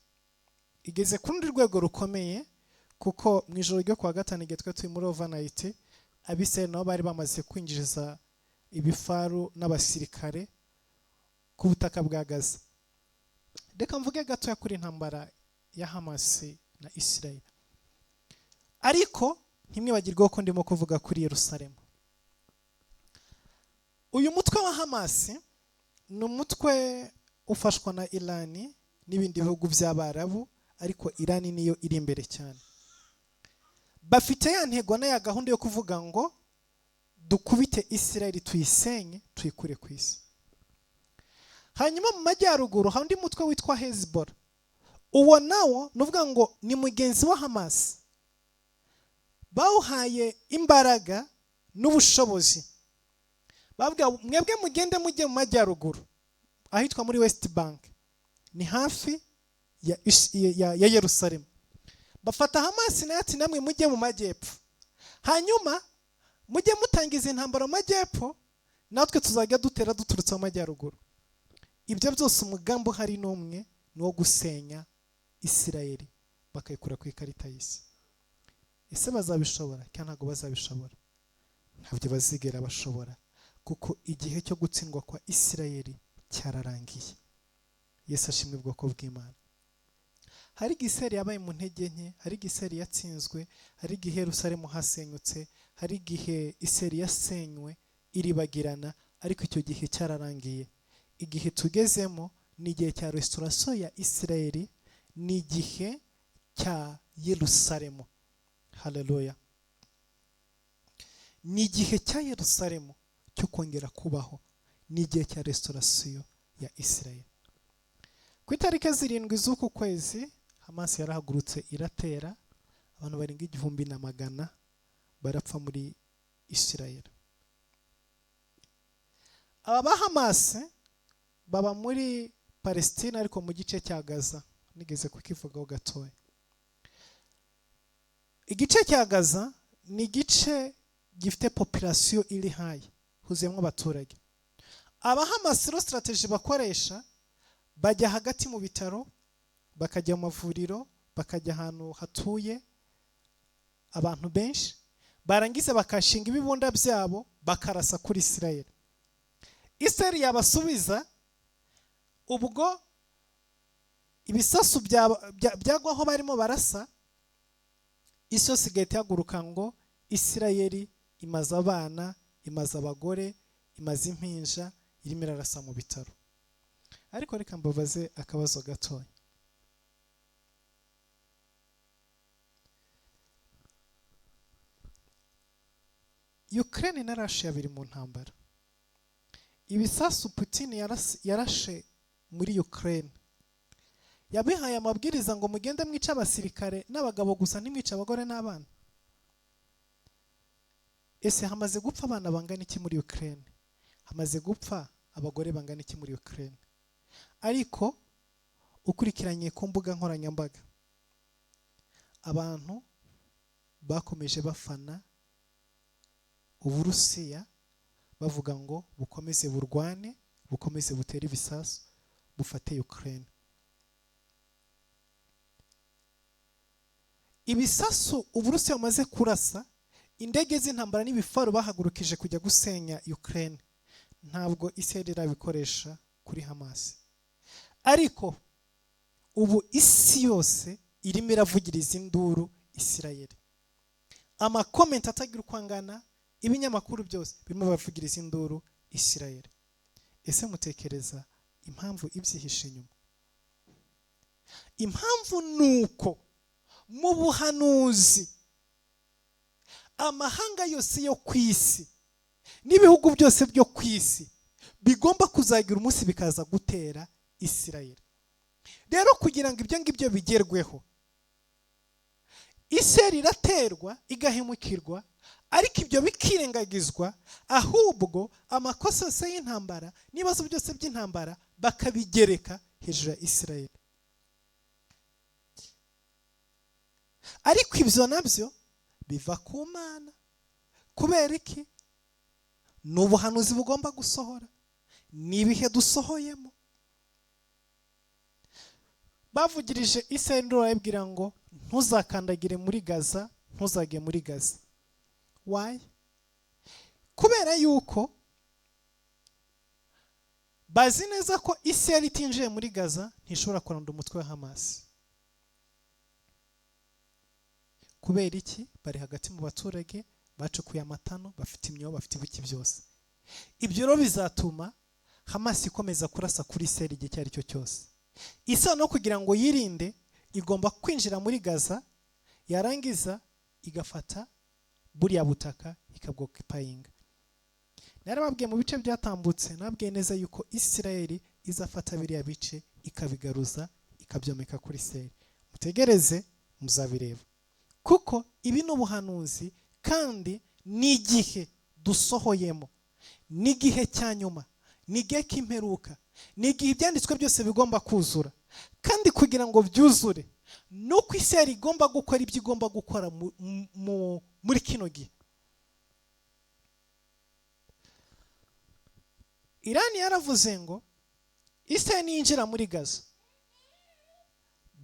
igeze ku rundi rwego rukomeye, kuko mu ijoro ryo kuwa gatanu igihe twe turi muri overnight, Abisirayeli nabo bari bamaze kwinjiza ibifaru n'abasirikare ku butaka bwa Gaza. Reka mvuge gatoya kuri intambara ya Hamas na Isirayeli. Ariko ntimwibagirwe ko ndimo kuvuga kuri Yerusalemu. Uyu mutwe wa Hamas ni umutwe ufashwa na Irani n'ibindi bihugu by'Abarabu, ariko Irani niyo iri imbere cyane. Bafite ya ntego na ya gahunda yo kuvuga ngo dukubite Isirayeli tuyisenye tuyikure ku isi. Hanyuma mu majyaruguru hari undi mutwe witwa Hezbollah. Uwo nawo nuvuga ngo ni mugenzi wa Hamas, bawuhaye imbaraga n'ubushobozi. Bavuga mwebwe mugende mujye mu majyaruguru ahitwa muri West Bank, ni hafi ya Yerusalemu. Bafata Hamas na ati namwe mujye mu majyepfo, hanyuma mujye mutangiza intambara mu majyepfo, natwe tuzajya dutera duturutse mu majyaruguru. Ibyo byose umugambo hari n'umwe, ni wo gusenya Isirayeli bakayikura ku ikarita y'isi. Ese bazabishobora cyangwa ntabwo bazabishobora? Ntabyo bazigera bashobora, kuko igihe cyo gutsindwa kwa Isirayeli cyararangiye. Yesu ashimwe ubwoko bw'Imana. Hari igiseri yabaye mu ntege nke, hari igiseri yatsinzwe, hari igihe Yerusalemu hasenyutse, hari igihe Isirayeli yasenywe iribagirana, ariko icyo gihe cyararangiye. Igihe tugezemo ni igihe cya restoration ya Isirayeli, ni igihe cya Yerusalemu. Haleluya. Ni igihe cya Yerusalemu cyo kongera kubaho, ni igihe cya restoration ya Isirayeli. Ku itariki 7 z'uku kwezi Hamas yarahagurutse iratera, abantu barenga 1,100 barapfa muri Isirayeli. Aba ba Hamas baba muri Palestine, ariko mu gice cya Gaza. Nigeze kukivugaho gatoya. Igice cya Gaza ni igice gifite population iri high, huzuyemo abaturage. Aba Hamas ro strategy bakoresha, bajya hagati mu bitaro, bakajya mu mavuriro, bakajya ahantu hatuye abantu benshi, barangiza bakashinga ibibunda byabo bakarasa kuri Isirayeli. Isirayeli yabasubiza, ubwo ibisasu byagwaho barimo barasa, iso sigahita yaguruka ngo Isirayeli imaze abana, imaze abagore, imaze impinja, irimo irarasa mu bitaro. Ariko reka mbabaze akabazo gatoya. Ukraine na Russia biri mu ntambara. Ibisasu Putin yarashe muri Ukraine, yabihaye amabwiriza ngo mugende mwica abasirikare n'abagabo gusa, ntimwica abagore n'abana. Ese hamaze gupfa abana bangana iki muri Ukraine? Hamaze gupfa abagore bangana iki muri Ukraine? Ariko ukurikiranye ku mbuga nkoranyambaga, abantu bakomeje bafana Uburusiya, bavuga ngo bukomeze burwane, bukomeze butere ibisasu, bufate Ukraine. Ibisasu Uburusiya bumaze kurasa, indege z'intambara n'ibifaro bahagurukije kujya gusenya Ukraine, ntabwo Isirayeli irabikoresha kuri Hamas. Ariko ubu isi yose irimo iravugiriza induru Isirayeli. Amakomenti atagira uko angana, ibinyamakuru byose birimo bavugiriza induru Isirayeli. Ese mutekereza impamvu ibyihishe inyuma? Impamvu nuko mu buhanuzi amahanga yose yo ku isi n'ibihugu byose byo ku isi bigomba kuzagira umunsi bikaza gutera Isirayeli. Rero kugira ngo ibyo ngibyo bigerweho, Isirayeli iraterwa igahemukirwa, ariko ibyo bikirengagizwa, ahubwo amakosa yose y'intambara n'ibibazo byose by'intambara bakabigereka hejuru ya Isirayeli. Ariko ibyo nabyo biva ku Mana. Kubera iki? Ni ubuhanuzi bugomba gusohora, ni ibihe dusohoyemo. Bavugirije Isirayeli barabwira ngo ntuzakandagire muri Gaza, ntuzage muri Gaza. Why? Kubera yuko bazi neza ko Isirayeli itinjiye muri Gaza ntishobora kuranda umutwe wa Hamas. kubera iki? Bari hagati mu baturage, bacukuye amatano, bafite imyobo, bafite ibiki byose. Ibyo rero bizatuma Hamas ikomeza kurasa kuri Isirayeli igihe cyari cyo cyose. Isa no kugira ngo yirinde, igomba kwinjira muri Gaza, yarangiza igafata buriya butaka ikabwokipayinga. Narababwiye mu bice byatambutse, nababwiye neza yuko Isirayeli izafata biriya bice ikabigaruza, ikabyomeka kuri Isirayeli. Mutegereze muzabireba, kuko ibi ni ubuhanuzi kandi n'igihe dusohoyemo, n'igihe cya nyuma, n'igihe k'imperuka, n'igihe ibyanditswe byose bigomba kuzura. Kandi kugira ngo byuzure, nuko Isirayeli igomba gukora ibyo igomba gukora muri kino gihe. Irani yaravuze ngo Isirayeli niyinjira muri Gaza,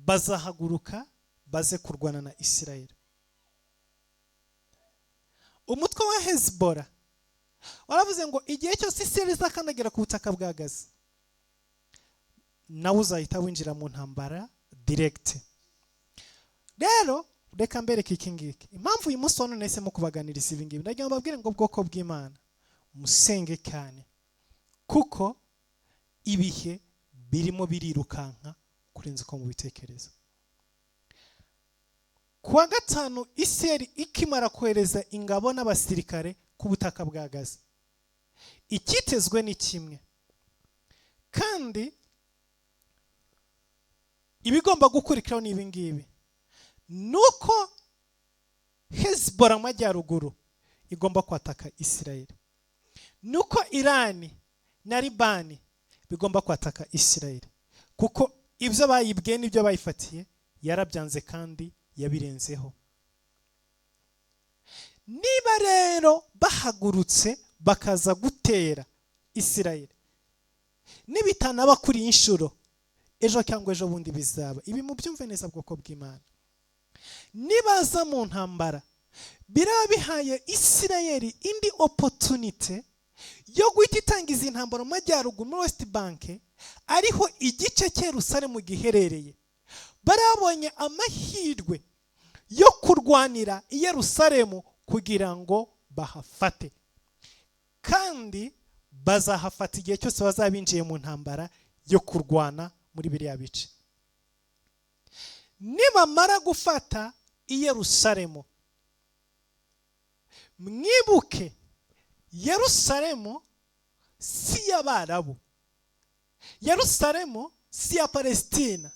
bazahaguruka baze kurwana na Isirayeli. Umutwe wa Hezbollah waravuze ngo igihe cyose Isirayeli izakandagira ku butaka bwa Gaza, nawe uzahita winjira mu ntambara direct. Rero reka mbereke iki ngiki impamvu uyu munsi none nahisemo kubaganiriza ibi ngibi. Ndagira ngo mbabwire ngo bwoko bw'Imana musenge cyane, kuko ibihe birimo birirukanka kurenza uko mubitekereza. Kuwa gatanu Isirayeli ikimara kohereza ingabo n'abasirikare ku butaka bwa Gaza, icyitezwe ni kimwe, kandi ibigomba gukurikiraho ni ibi ngibi. Nuko Hezbollah mu majyaruguru igomba kwataka Isirayeli, nuko Irani na Libani bigomba kwataka Isirayeli, kuko ibyo bayibwiye n'ibyo bayifatiye yarabyanze kandi yabirenzeho. Niba rero bahagurutse bakaza gutera Isirayeli, nibitanaba kuri inshuro, ejo cyangwa ejo bundi bizaba. Ibi mubyumve neza bwoko bw'Imana. Nibaza mu ntambara, biraba bihaye Isirayeli indi opportunity yo guhita itangiza intambara mu majyaruguru muri West Bank, ariho igice cya Yerusalemu giherereye. Barabonye amahirwe yo kurwanira i Yerusalemu kugira ngo bahafate, kandi bazahafata igihe cyose bazabinjiye mu ntambara yo kurwana muri biriya bice. Nibamara gufata i Yerusalemu, mwibuke Yerusalemu si y'Abarabu, Yerusalemu si ya Palestina,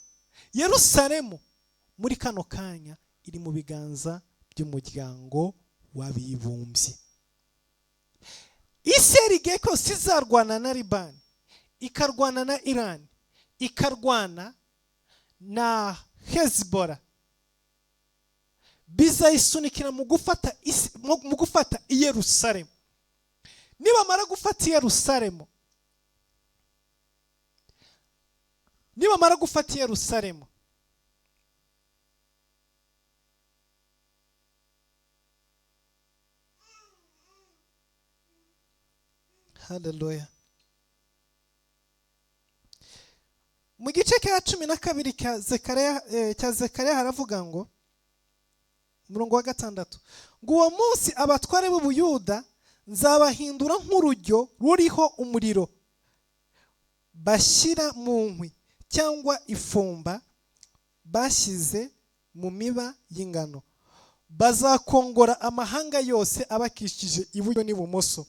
Yerusalemu muri kano kanya iri mu biganza by'umuryango w'abibumbye. Isirayeli igihe cyose izarwana na Libani, ikarwana na Irani, ikarwana na Hezbollah, bizayisunikira mu gufata i Yerusalemu. Nibamara gufata i Yerusalemu, haleluya. Mu gice cya 12 cya Zekariya haravuga ngo umurongo wa 6 ngo uwo munsi abatware b'Ubuyuda nzabahindura nk'urujyo ruriho umuriro bashyira mu nkwi cyangwa ifumba bashyize mu miba y'ingano. Bazakongora amahanga yose abakishije iburyo n'ibumoso,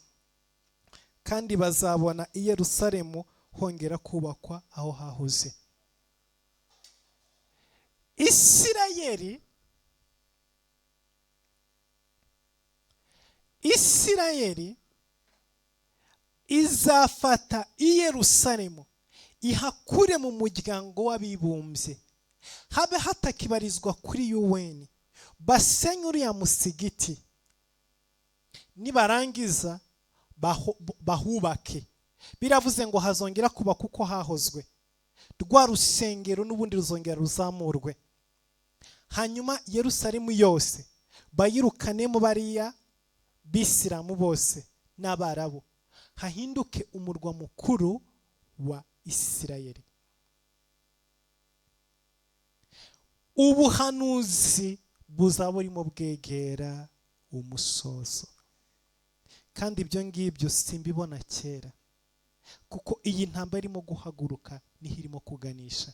kandi bazabona i Yerusalemu hongera kubakwa aho hahoze. Isirayeli izafata i Yerusalemu ihakure mu muryango w'abibumbye, habe hatakibarizwa kuri UN, basenye uriya musigiti, nibarangiza bahubake. Biravuze ngo hazongera kubaka uko hahozwe, rwa rusengero n'ubundi ruzongera ruzamurwe. Hanyuma Yerusalemu yose bayirukanemo bariya b'Isilamu bose n'Abarabu, hahinduke umurwa mukuru wa Isirayeli. Ubuhanuzi buzaba burimo bwegera umusozo. Kandi ibyo ngibyo simbibona kera, kuko iyi ntambara irimo guhaguruka niho irimo kuganisha.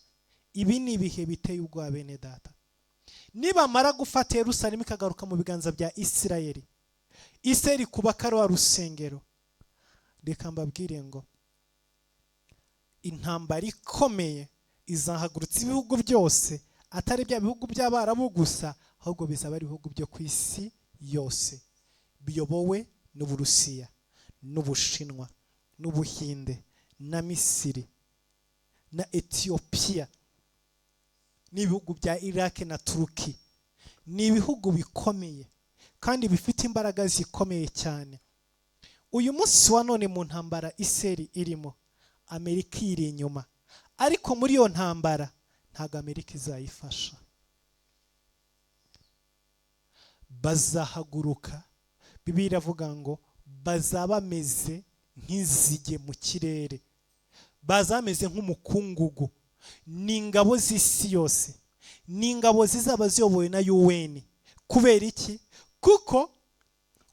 Ibi ni ibihe biteye ubwoba bene data. Nibamara gufata Yerusalemu ikagaruka mu biganza bya Isirayeli, Isirayeli kubaka rwa rusengero, reka mbabwire ngo intambara ikomeye izahagurutsa ibihugu byose, atari bya bihugu by'Abarabu gusa, ahubwo bizaba ari ibihugu byo ku isi yose, biyobowe n'Uburusiya, n'Ubushinwa, n'Ubuhinde, na Misiri, na Ethiopia, n'ibihugu bya Iraq na Turuki. Ni ibihugu bikomeye kandi bifite imbaraga zikomeye cyane. Uyu munsi wa none mu ntambara Isirayeli irimo, Amerika iri inyuma, ariko muri iyo ntambara ntabwo Amerika izayifasha. Bazahaguruka, Bibiliya iravuga ngo bazaba bameze nk'inzige mu kirere, bazaba bameze nk'umukungugu. Ni ingabo z'isi yose, ni ingabo zizaba ziyobowe na UN. Kubera iki? Kuko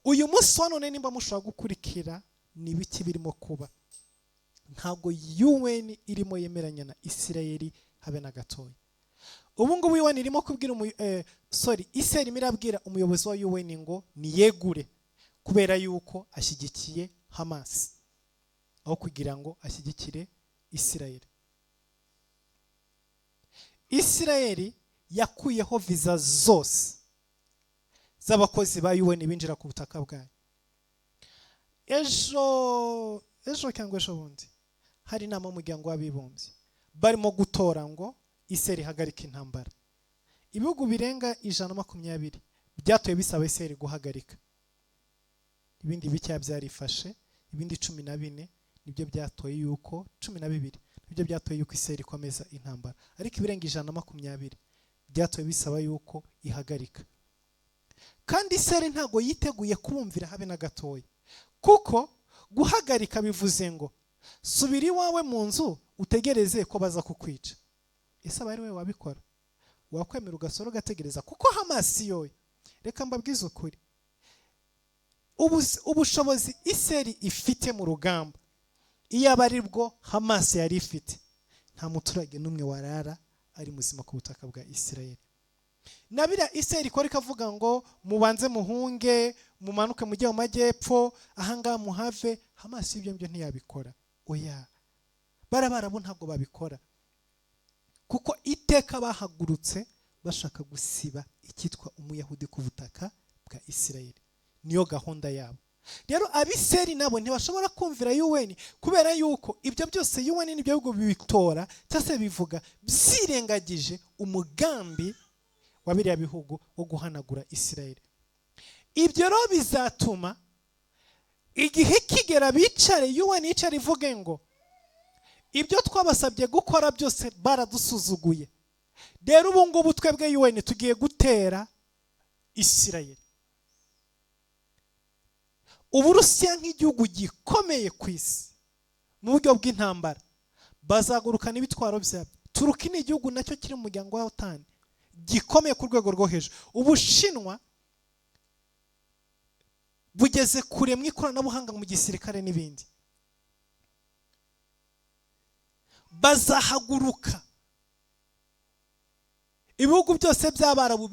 uyu munsi wa none nimba mushobora gukurikira ni ibiki birimo kuba, ntabwo UN irimo yemeranya na Isirayeli habe na gatoya. Ubu ngubu UN irimo kubwira Isirayeli irabwira umuyobozi wa UN ngo niyegure, kubera yuko ashyigikiye Hamas aho kugira ngo ashyigikire Isirayeli. Isirayeli yakuyeho viza zose z'abakozi ba UN binjira ku butaka bwayo. Ejo cyangwa ejo bundi hari inama y'umuryango w'abibumbye barimo gutora ngo Isirayeli ihagarike intambara. Ibihugu birenga 120 byatoye bisaba Isirayeli guhagarika. Ibindi bicya byarifashe, ibindi 14 nibyo byatoye yuko 12 nibyo byatoye yuko Isirayeli ikomeza intambara, ariko ibirenga 120 byatoye bisaba yuko ihagarika. Kandi Isirayeli ntago yiteguye kubumvira habe na gatoya, kuko guhagarika bivuze ngo subira iwawe mu nzu utegereze ko baza kukwica. Ese abari we wabikora? Wakwemera ugasoro ugategereza? Kuko Hamas yoye, reka mbabwize ukuri, ubushobozi Isirayeli ifite mu rugamba, iyo abari bwo Hamas yari ifite, nta muturage n'umwe warara ari muzima ku butaka bwa Isirayeli. Nabira Isirayeli ikora ikavuga ngo mubanze muhunge, mumanuke mujye mu majyepfo, ahanga muhave. Hamas ibyo ntiyabikora. Oya, barabo ntabwo babikora, kuko iteka bahagurutse bashaka gusiba icyitwa umuyahudi ku butaka bwa Isirayeli. Niyo gahunda yabo. Rero Abisirayeli nabo ntibashobora kumvira UN, kubera yuko ibyo byose UN n'ibyo bihugu bibitora cyase bivuga byirengagije umugambi wa biriya bihugu wo guhanagura Isirayeli. Ibyo rero bizatuma igihe kigera bicare UN yicare ivuge ngo ibyo twabasabye gukora byose baradusuzuguye, rero ubu ngubu twebwe UN tugiye gutera Isirayeli. Uburusiya nk'igihugu gikomeye ku isi mu buryo bw'intambara bazagurukana ibitwaro byabo. Turuki ni igihugu nacyo kiri mu muryango wa OTAN gikomeye ku rwego rwo hejuru. Ubushinwa bugeze kure mu ikoranabuhanga mu gisirikare n'ibindi. Bazahaguruka, ibihugu byose by'Abarabu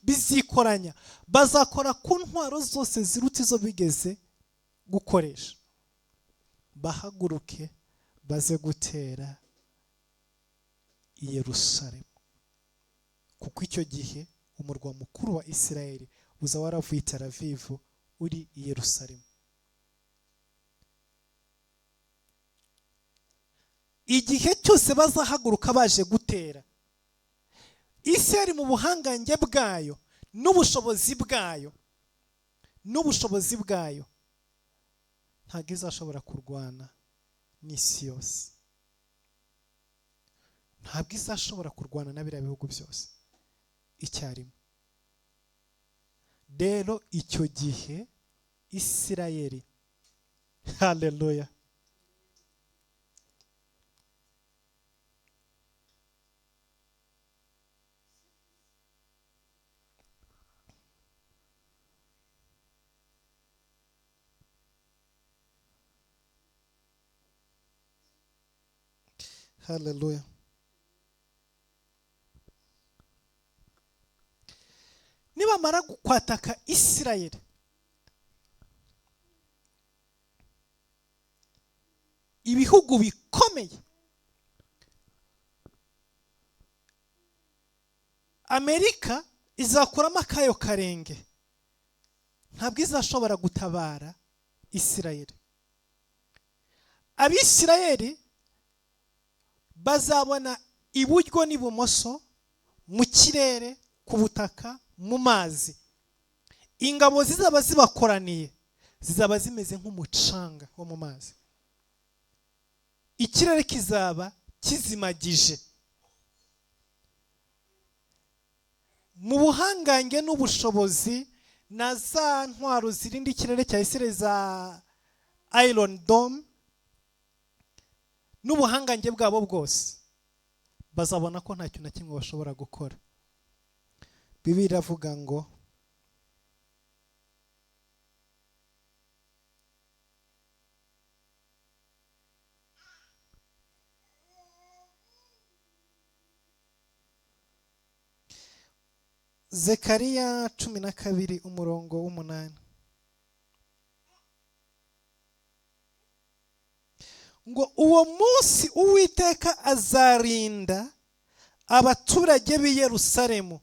bizikoranya, bazakora ku ntwaro zose ziruta izo bigeze gukoresha, bahaguruke baze gutera i Yerusalemu, kuko icyo gihe umurwa mukuru wa Isirayeli uza waravuye i Tel Aviv uri i Yerusalemu. Igihe cyose bazahaguruka baje gutera, Isirayeli mu buhangange bwayo n'ubushobozi bwayo ntabwo izashobora kurwana n'isi yose, ntabwo izashobora kurwana na biriya bihugu byose icyarimwe. Rero icyo gihe Isirayeli, haleluya, haleluya. Nibamara kwataka Isirayeli, ibihugu bikomeye, Amerika izakuramo akayo karenge, ntabwo izashobora gutabara Isirayeli. Abisirayeli bazabona iburyo n'ibumoso, mu kirere, ku butaka, mu mazi. Ingabo zizaba zibakoraniye zizaba zimeze nk'umucanga wo mu mazi. Ikirere kizaba kizimagije. Mu buhangange n'ubushobozi na za ntwaro zirinda ikirere cya Isirayeli za Iron Dome, n'ubuhangange bwabo bwose, bazabona ko nta kintu na kimwe bashobora gukora. Bibiliya iravuga ngo Zekariya 12:8 ngo uwo munsi Uwiteka azarinda abaturage b'i Yerusalemu,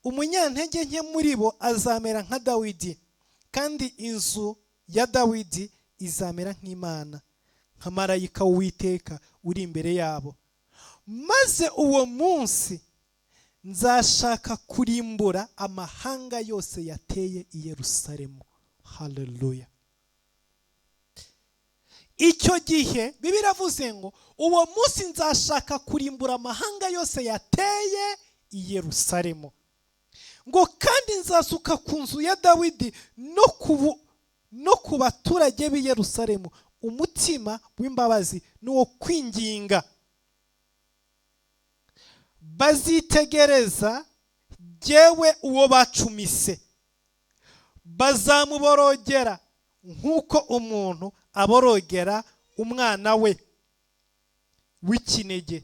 umunyantege nke muri bo azamera nka Dawidi, kandi inzu ya Dawidi izamera nk'Imana, nka marayika w'Uwiteka uri imbere yabo. Maze uwo munsi nzashaka kurimbura amahanga yose yateye i Yerusalemu. Haleluya. Icyo gihe Bibiliya iravuze ngo uwo munsi nzashaka kurimbura amahanga yose yateye i Yerusalemu, ngo kandi nzasuka ku nzu ya Dawidi no ku baturage b'i Yerusalemu umutima w'imbabazi n'uwo kwinginga. Bazitegereza jyewe uwo bacumise, bazamuborogera nk'uko umuntu aborogera umwana we w'ikinege,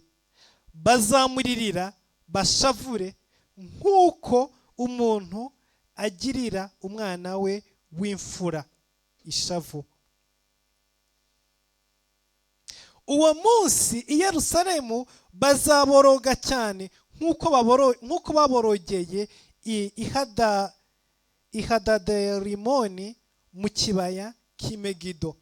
bazamuririra bashavure nk'uko umuntu agirira umwana we w'imfura ishavu. Uwo munsi i Yerusalemu bazaboroga cyane nk'uko baborogeye i Hadaderimoni mu kibaya cy'Imegido.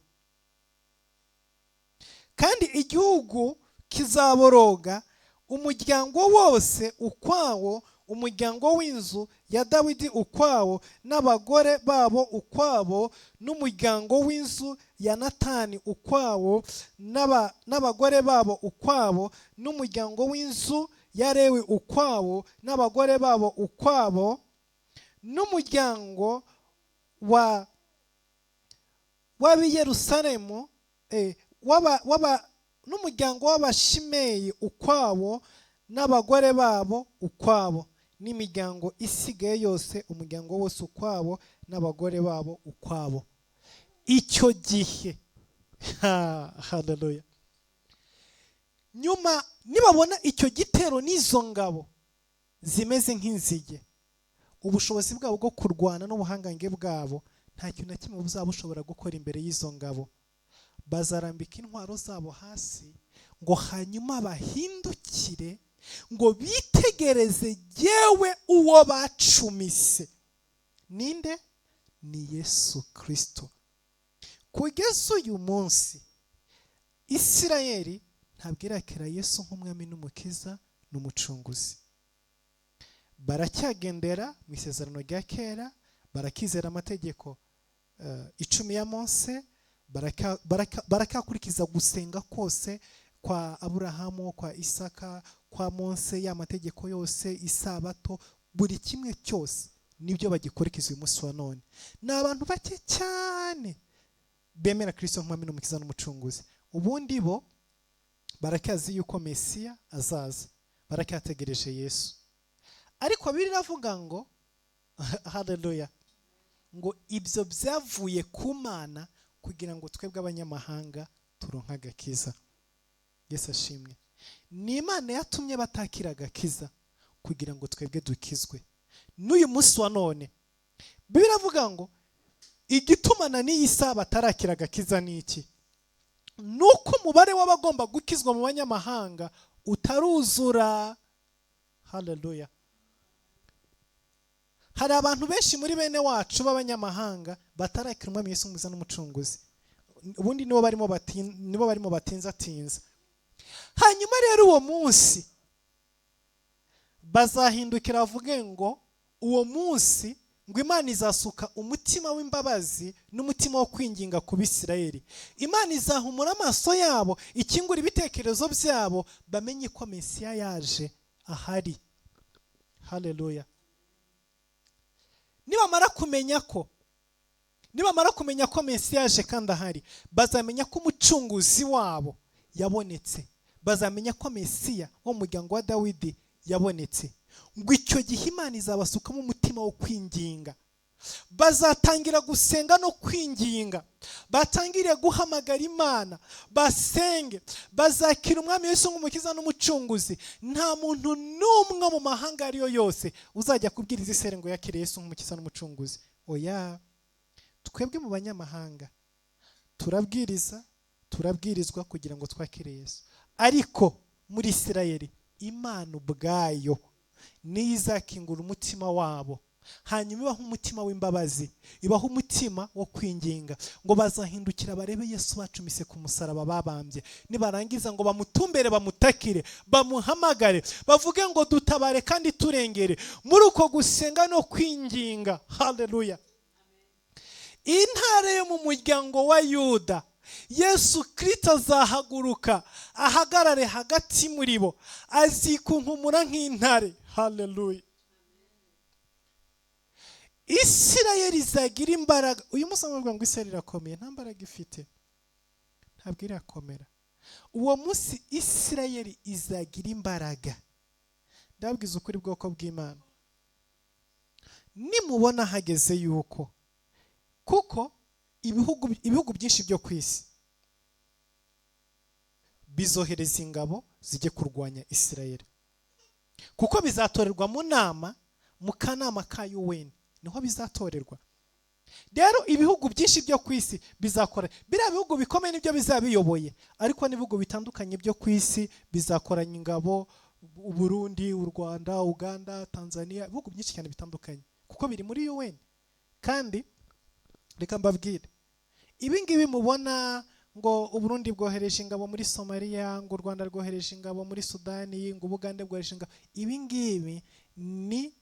Kandi igihugu kizaboroga, umuryango wose ukwawo, umuryango w'inzu ya Dawidi ukwawo, n'abagore babo ukwabo, n'umuryango w'inzu ya Natani ukwawo, n'abagore babo ukwabo, n'umuryango w'inzu ya Lewi ukwawo, n'abagore babo ukwabo, n'umuryango w'ab'i Yerusalemu, n'umuryango w'Abashimeyi ukwawo, n'abagore babo ukwabo, n'imiryango isigaye yose, umuryango wose ukwabo, n'abagore babo ukwabo. Icyo gihe haleluya, nyuma nibabona icyo gitero n'izo ngabo zimeze nk'inzige, ubushobozi bwabo bwo kurwana n'ubuhangange bwabo, nta kintu na kimwe buzaba bushobora gukora imbere y'izo ngabo. Bazarambika intwaro zabo hasi, ngo hanyuma bahindukire, ngo bitegereze jyewe uwo bacumise. Ninde? Ni Yesu Kristo. Kugeza uyu munsi Isirayeli ntabwo irakira Yesu nk'umwami n'umukiza n'umucunguzi. Baracyagendera mu isezerano rya kera, barakizera amategeko 10 ya Mose, barakakurikiza gusenga kose kwa Aburahamu, kwa Isaka, kwa Mose, ya mategeko yose, isabato, buri kimwe cyose nibyo bagikurikiza uyu munsi wa none. Ni abantu bake cyane bemera Kristo nk'umwami n'umukiza n'umucunguzi. Ubundi bo barakazi yuko Mesiya azaza, barakyategereje Yesu. Ariko Bibiliya iravuga ngo haleluya, ngo ibyo byavuye ku Mana kugira ngo twebwe abanyamahanga turonke agakiza. Yesu ashimwe. ni Imana yatumye batakira agakiza kugira ngo twebwe dukizwe. N'uyu munsi wa none Bibiliya iravuga ngo igitumana n'iyi saha batarakira agakiza ni iki? Nuko umubare w'abagomba gukizwa mu banyamahanga utaruzura. Haleluya. Hari abantu benshi muri bene wacu b'abanyamahanga batarakira umwami Yesu mwiza n'umucunguzi. Ubundi nibo barimo batinza. Hanyuma rero uwo munsi bazahindukira bavuge ngo uwo munsi ngo Imana izasuka umutima w'imbabazi n'umutima wo kwinginga ku Bisirayeli. Imana izahumura amaso yabo, ikingura ibitekerezo byabo, bamenye ko Mesiya yaje ahari. Haleluya. Nibamara kumenya ko Mesiya yaje kandi ahari, bazamenya ko umucunguzi wabo yabonetse. Bazamenya ko Mesiya wo mu muryango wa Dawidi yabonetse. Ngo icyo gihe Imana izabasukamo umutima wo kwinginga. Bazatangira gusenga no kwinginga. Batangire guhamagara Imana, basenge, bazakira umwami Yesu nk'umukiza n'umucunguzi. Nta muntu n'umwe mu mahanga ariyo yose uzajya kubwiriza isere ngo yakire Yesu nk'umukiza n'umucunguzi. Oya, twebwe mu banyamahanga turabwirizwa kugira ngo twakire Yesu. Ariko muri Isirayeli Imana ubwayo niyo izakingura umutima wabo, hanyuma ibaha umutima w'imbabazi, ibaha umutima wo kwinginga, ngo bazahindukira barebe Yesu bacumise ku musaraba babambye. Nibarangiza ngo bamutumbere, bamutakire, bamuhamagare, bavuge ngo dutabare kandi turengere. Muri uko gusenga no kwinginga, haleluya, intare yo mu muryango wa Yuda, Yesu Kristo azahaguruka ahagarare hagati muri bo, azikunkumura nk'intare. Haleluya. Isirayeli izagira imbaraga. Uyu munsi bavuga ngo Isirayeli irakomeye, nta mbaraga ifite, ntabwo irakomera. Uwo munsi Isirayeli izagira imbaraga. Ndababwiza ukuri bwoko bw'Imana, nimubona hageze yuko, kuko ibihugu byinshi byo ku isi bizohereza ingabo zijye kurwanya Isirayeli, kuko bizatorerwa mu nama, mu kanama ka UN niho bizatorerwa. Rero ibihugu byinshi byo ku isi bizakora, biriya bihugu bikomeye nibyo bizabiyoboye, ariko n'ibihugu bitandukanye byo ku isi bizakoranya ingabo, u Burundi, u Rwanda, Uganda, Tanzania, ibihugu byinshi cyane bitandukanye, kuko biri muri UN. Kandi reka mbabwire, ibi ngibi mubona ngo u Burundi bwohereje ingabo muri Somalia, ngo u Rwanda rwohereje ingabo muri Sudani, ngo Uganda bwohereje ingabo, ibi ngibi ni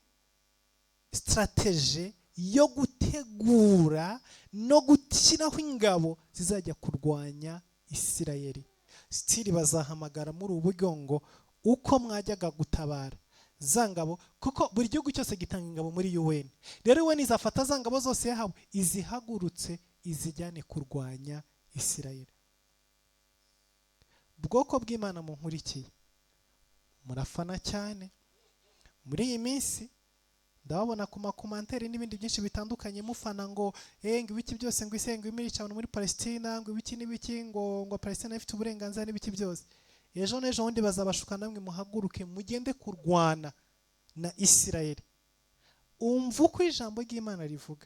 strategy yo gutegura no gushyiraho ingabo zizajya kurwanya Isirayeli. Stili bazahamagara muri ubu buryo ngo uko mwajyaga gutabara za ngabo, kuko buri gihugu cyose gitanga ingabo muri UN. Rero UN izafata za ngabo zose yahawe, izihagurutse izijyane kurwanya Isirayeli. Bwoko bw'Imana munkurikiye, murafana cyane muri iyi minsi. Ndababona ku makomantere n'ibindi byinshi bitandukanye mufana ngo ngo ibiki byose, ngo isenga imirica muri Palestina, ngo ibiki n'ibiki, ngo Palestina ifite uburenganzira n'ibiki byose. Ejo n'ejo bundi bazabashuka namwe muhaguruke mugende kurwana na Isirayeli. Umva uko ijambo ry'Imana rivuga.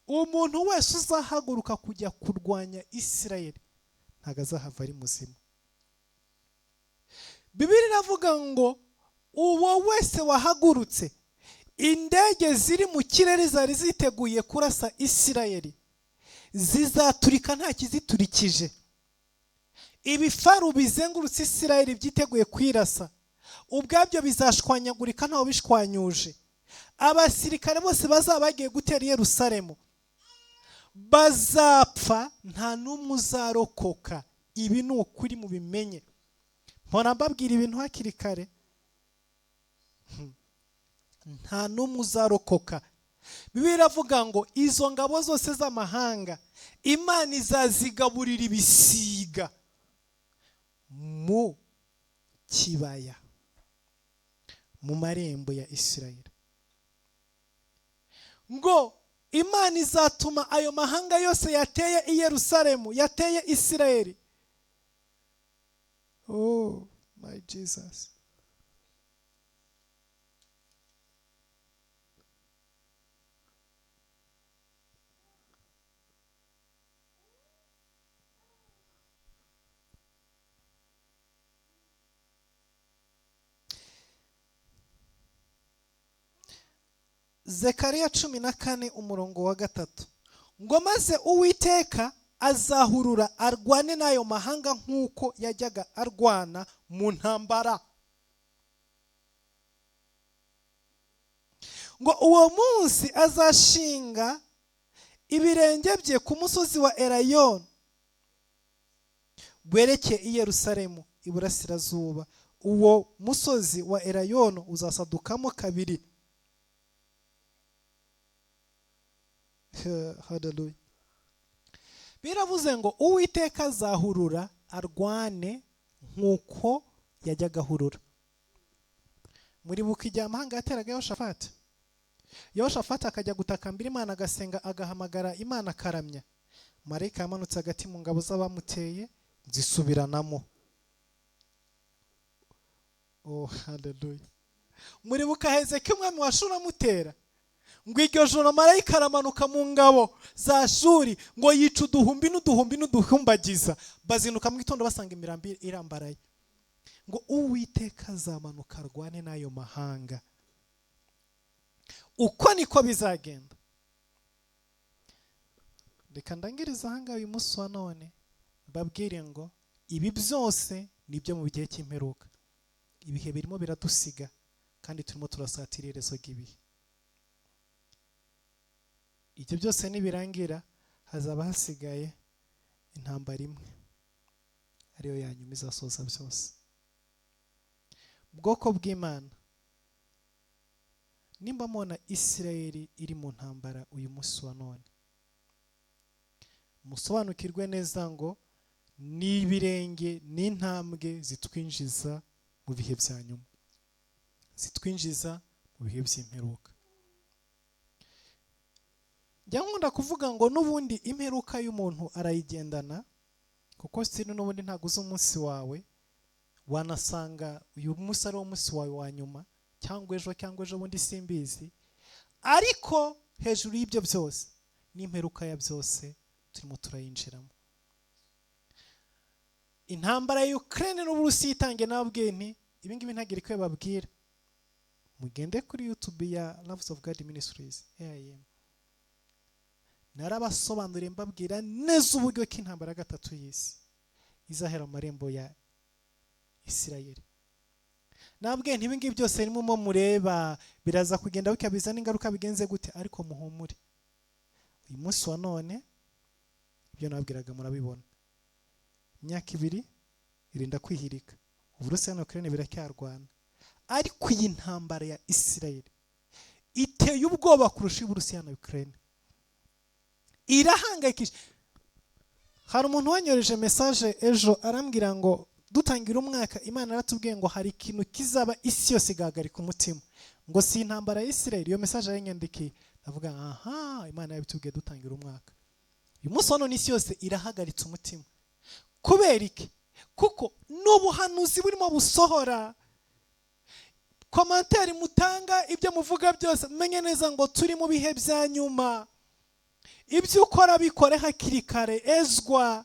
Umuntu wese uzahaguruka kujya kurwanya Isirayeli ntago azahava ari muzima. Bibiliya iravuga ngo uwo wese wahagurutse, indege ziri mu kirere zari ziteguye kurasa Isirayeli zizaturika nta kiziturikije. Ibifaru bizengurutse Isirayeli byiteguye kwirasa ubwabyo bizashwanyagurika ntaho bishwanyuje. Abasirikare bose bazaba bagiye gutera Yerusalemu bazapfa, nta n'umwe uzarokoka. Ibi ni ukuri mubimenye. Mpora mbabwira ibintu hakiri kare, nta n'umwe uzarokoka. Bibiliya iravuga ngo izo ngabo zose z'amahanga Imana izazigaburira ibisiga mu kibaya, mu marembo ya Isirayeli. Ngo Imana izatuma ayo mahanga yose yateye i Yerusalemu, yateye Isirayeli, My Jesus. Zekariya 14 umurongo wa 3 ngo maze Uwiteka azahurura arwane n'ayo mahanga nk'uko yajyaga arwana mu ntambara. Ngo uwo munsi azashinga ibirenge bye ku musozi wa Elayono werekeye i Yerusalemu iburasirazuba. Uwo musozi wa Elayono uzasadukamo kabiri. Hallelujah. Biravuze ngo Uwiteka azahurura arwane nk'uko yajyaga ahurura. Muri buka igihe amahanga yateraga Yehoshafati. Yehoshafati akajya gutakambira Imana, agasenga, agahamagara Imana, akaramya. Marayika yamanutse hagati mu ngabo z'abamuteye zisubiranamo. Oh, hallelujah. Muri buka Hezekiya umwami wa Ashuri amutera, ngo iryo joro marayika aramanuka mu ngabo za Ashuri ngo yica uduhumbi n'uduhumbagiza. Bazinuka mu gitondo basanga imirambi irambaraye. Ngo Uwiteka azamanuka arwane n'ayo mahanga. Uko niko bizagenda. Reka ndangiriza ahangaha uyu munsi wa none babwire ngo ibi byose nibyo mu gihe cy'imperuka. Ibihe birimo biradusiga kandi turimo turasatira iherezo ry'ibihe. Ibyo byose nibirangira hazaba hasigaye intambara imwe ariyo yanyuma izasoza byose. Bwoko bw'Imana, nimba mubona Isirayeli iri mu ntambara uyu munsi wa none, musobanukirwe neza ngo n'ibirenge n'intambwe zitwinjiza mu bihe bya nyuma, zitwinjiza mu bihe by'imperuka. Njya nkunda kuvuga ngo n'ubundi imperuka y'umuntu arayigendana, kuko sino n'ubundi ntabwo uzi umunsi wawe. Wanasanga uyu munsi ari wo munsi wawe wa nyuma, cyangwa ejo bundi simbizi. Ariko hejuru y'ibyo byose n'imperuka ya byose turimo turayinjiramo. Intambara ya Ukraine n'Uburusiya itangiye, nababwiye nti ibi ngibi ntagire icyo babwira. Mugende kuri YouTube ya Loves of God Ministries AIM, narabasobanuriye mbabwira neza uburyo ko intambara ya gatatu y'isi izahera mu marembo ya Isirayeli. Nababwiye nti ibi ngibi byose nimwe mureba biraza kugenda bikabiza n'ingaruka bigenze gute, ariko muhumure. Uyu munsi wa none ibyo nababwiraga murabibona. Imyaka 2 irinda kwihirika, Uburusiya na Ukraine biracyarwana, ariko iyi ntambara ya Isirayeli iteye ubwoba kurusha Uburusiya na Ukraine. Irahangayikisha. Hari umuntu wanyoreje message ejo arambwira ngo dutangira umwaka Imana yaratubwiye ngo hari ikintu kizaba isi yose igahagarika umutima, ngo si intambara ya Isirayeli. Iyo message yaranyandikiye, ndavuga aha, Imana yabitubwiye dutangira umwaka. Uyu munsi none isi yose irahagaritse umutima. Kubera iki? Kuko n'ubuhanuzi burimo busohora. Komantari mutanga, ibyo muvuga byose menye neza ngo turi mu bihe bya nyuma. Ibyo ukora bikore hakiri kare, ezwa,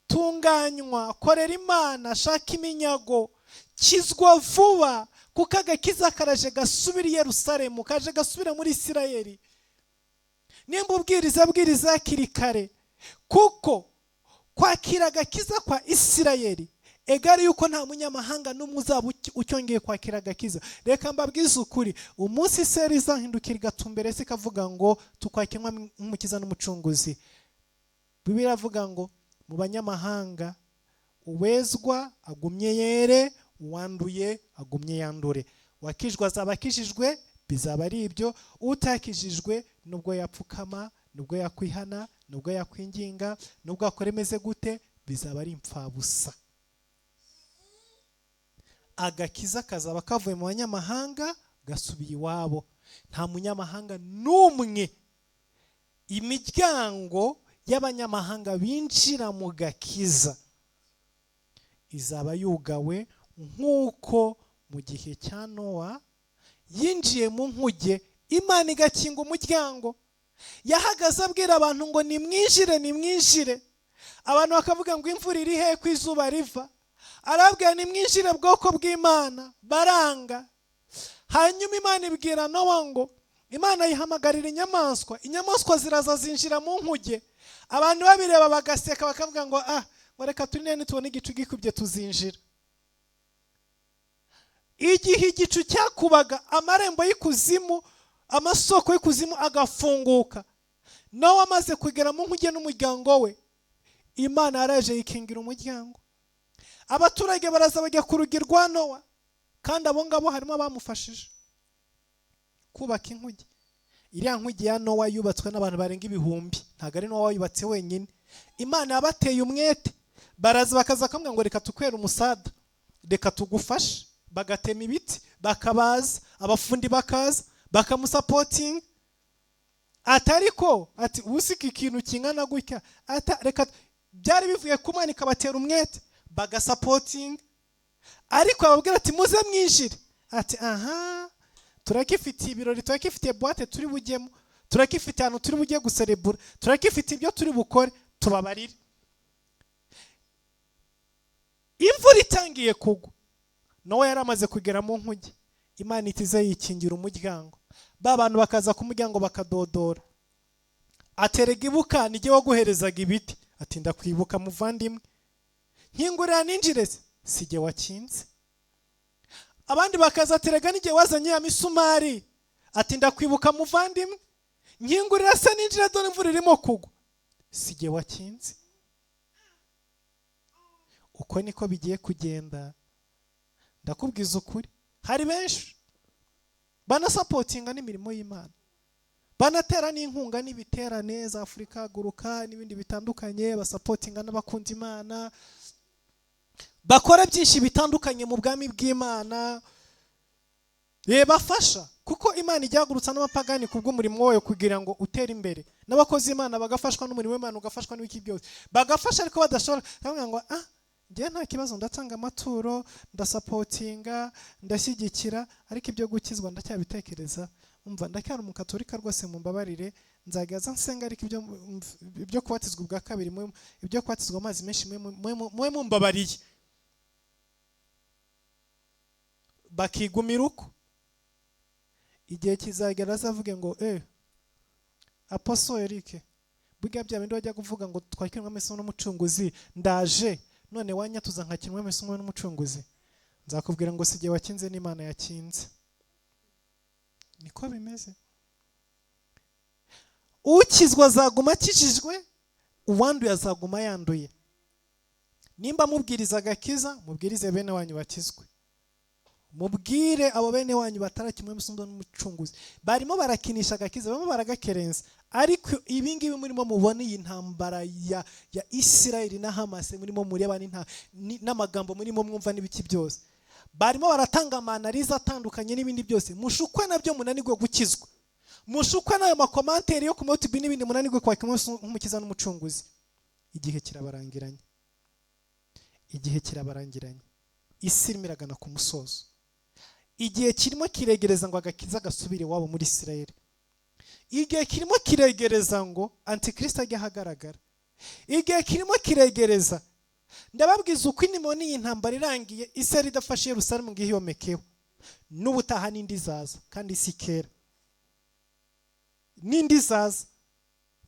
tunganywa, korera Imana, shaka iminyago, kizwa vuba, kuko agakiza karaje gasubira i Yerusalemu, kaje gasubira muri Isirayeli. Nimba ubwiriza hakiri kare, kuko kwakira agakiza kwa Isirayeli egari yuko nta munyamahanga n'umwe uzaba ucyongeye kwakira agakiza. Reka mbabwize ukuri, umunsi seri izahindukira igatumbere se kavuga ngo tukwakirwa nk'umukiza n'umucunguzi. Bibiliya iravuga ngo mu banyamahanga uwezwa agumye yere, uwanduye agumye yandure. Wakijwe azaba akijijwe, bizaba ari ibyo. Utakijijwe nubwo yapfukama, nubwo yakwihana, nubwo yakwinginga, nubwo akora imeze gute, bizaba ari impfabusa. Agakiza kazaba kavuye mu banyamahanga gasubiye iwabo. Nta munyamahanga n'umwe. Imiryango y'abanyamahanga binjira mu gakiza izaba yugawe nk'uko mu gihe cya Nowa yinjiye mu nkuge Imana igakinga umuryango, yahagaze abwira abantu ngo nimwinjire nimwinjire, abantu bakavuga ngo imvura iri he ko izuba riva, arabwira nimwinjire bwoko bw'Imana, baranga. Hanyuma Imana ibwira Nowa ngo Imana yihamagarira inyamaswa, inyamaswa ziraza zinjira mu nkuge, abantu babireba bagaseka bakavuga ngo ngo reka turinde nitubona igicu gikubye tuzinjira. Igihe igicu cyakubaga amarembo y'ikuzimu, amasoko y'ikuzimu agafunguka, Nowa amaze kugera mu nkuge n'umuryango we, Imana yaraje yikingira umuryango. Abaturage baraza bajya ku rugi rwa Nowa, kandi abo ngabo harimo abamufashije kubaka inkuge. Iriya nkuge ya Nowa yubatswe n'abantu barenga ibihumbi, ntabwo ari Nowa yubatse wenyine. Imana yabateye umwete, baraza bakaza bakamubwira ngo reka tukwere umusada, reka tugufashe. Bagatema ibiti, bakabaza, abafundi bakaza bakamusapotinga. Atariko ati usika ikintu kingana gutya, reka byari bivuye ku Mana ikabatera umwete, bagasapotinga. Ariko ababwira ati muze mwinjire, ati turakifitiye ibirori, turakifitiye boîte turi bujyemo, turakifitiye ahantu turi bujye guserebura, turakifitiye ibyo turi bukore, tubabarire. Imvura itangiye kugwa, Nowa yari amaze kugera mu nkuge, Imana itize yikingira umuryango. Ba bantu bakaza ku muryango bakadodora, aterega ibuka nijye waguherezaga ibiti, ati ndakwibuka muvandimwe, nkingurira ninjire, sijye wakinze. Abandi bakaza aterega nijye wazanye ya misumari, ati ndakwibuka muvandimwe, nkingurira se ninjire dore imvura irimo kugwa, sijye wakinze. Uko niko bigiye kugenda. Ndakubwiza ukuri, hari benshi banasapotinga n'imirimo y'Imana, banatera n'inkunga n'ibiterane za Afurika Haguruka n'ibindi bitandukanye, basapotinga n'abakunda Imana, bakora byinshi bitandukanye mu bwami bw'Imana, bafasha, kuko Imana ijyagurutsa n'abapagani kubw'umurimo wayo kugira ngo utere imbere, n'abakozi Imana bagafashwa n'umurimo w'Imana ugafashwa n'ibiki byose, bagafasha ariko badashobora kuvuga ngo njye nta kibazo ndatanga amaturo, ndasapotinga, ndashyigikira, ariko ibyo gukizwa ndacyabitekereza, umva ndacyari umukatolika rwose mumbabarire, nzagaza nsenga, ariko ibyo kubatizwa ubwa kabiri, ibyo kubatizwa amazi menshi mwe mumbabariye. Bakigumira uko, igihe kizagera azavuge ngo Apostle Eric, burya bya bindi wajya kuvuga ngo twakirwa Yesu n'umucunguzi, ndaje none wanyatuza nkakirwa Yesu n'umucunguzi, nzakubwira ngo sijye wakinze n'Imana yakinze. Niko bimeze. Ukizwa azaguma akijijwe, uwanduye azaguma yanduye. Nimba mubwiriza agakiza, mubwirize bene wanyu bakizwe, mubwire abo bene wanyu batarakimwe Yesu n'umucunguzi. Barimo barakinisha agakiza, barimo baragakerenza, ariko ibi ngibi murimo mubona iyi ntambara ya Isirayeli na Hamas, murimo mureba n'amagambo murimo mwumva n'ibiki byose, barimo baratanga amanaliza atandukanye n'ibindi byose, mushukwe nabyo munanirwe gukizwa, mushukwe n'ayo makomanteri yo ku YouTube n'ibindi munanirwe kwakira nk'umukiza n'umucunguzi. Igihe kirabarangiranye, igihe kirabarangiranye, isi irimo iragana ku musozo, igihe kirimo kiregereza ngo agakiza gasubire wabo muri Isirayeli, igihe kirimo kiregereza ngo antikristo ajye ahagaragara, igihe kirimo kiregereza. Ndababwiza uko inimo n'iyi ntambara irangiye, Isirayeli idafashe Yerusalemu ngo ihiyomekeho, n'ubutaha n'indi zaza, kandi isi kera n'indi zaza,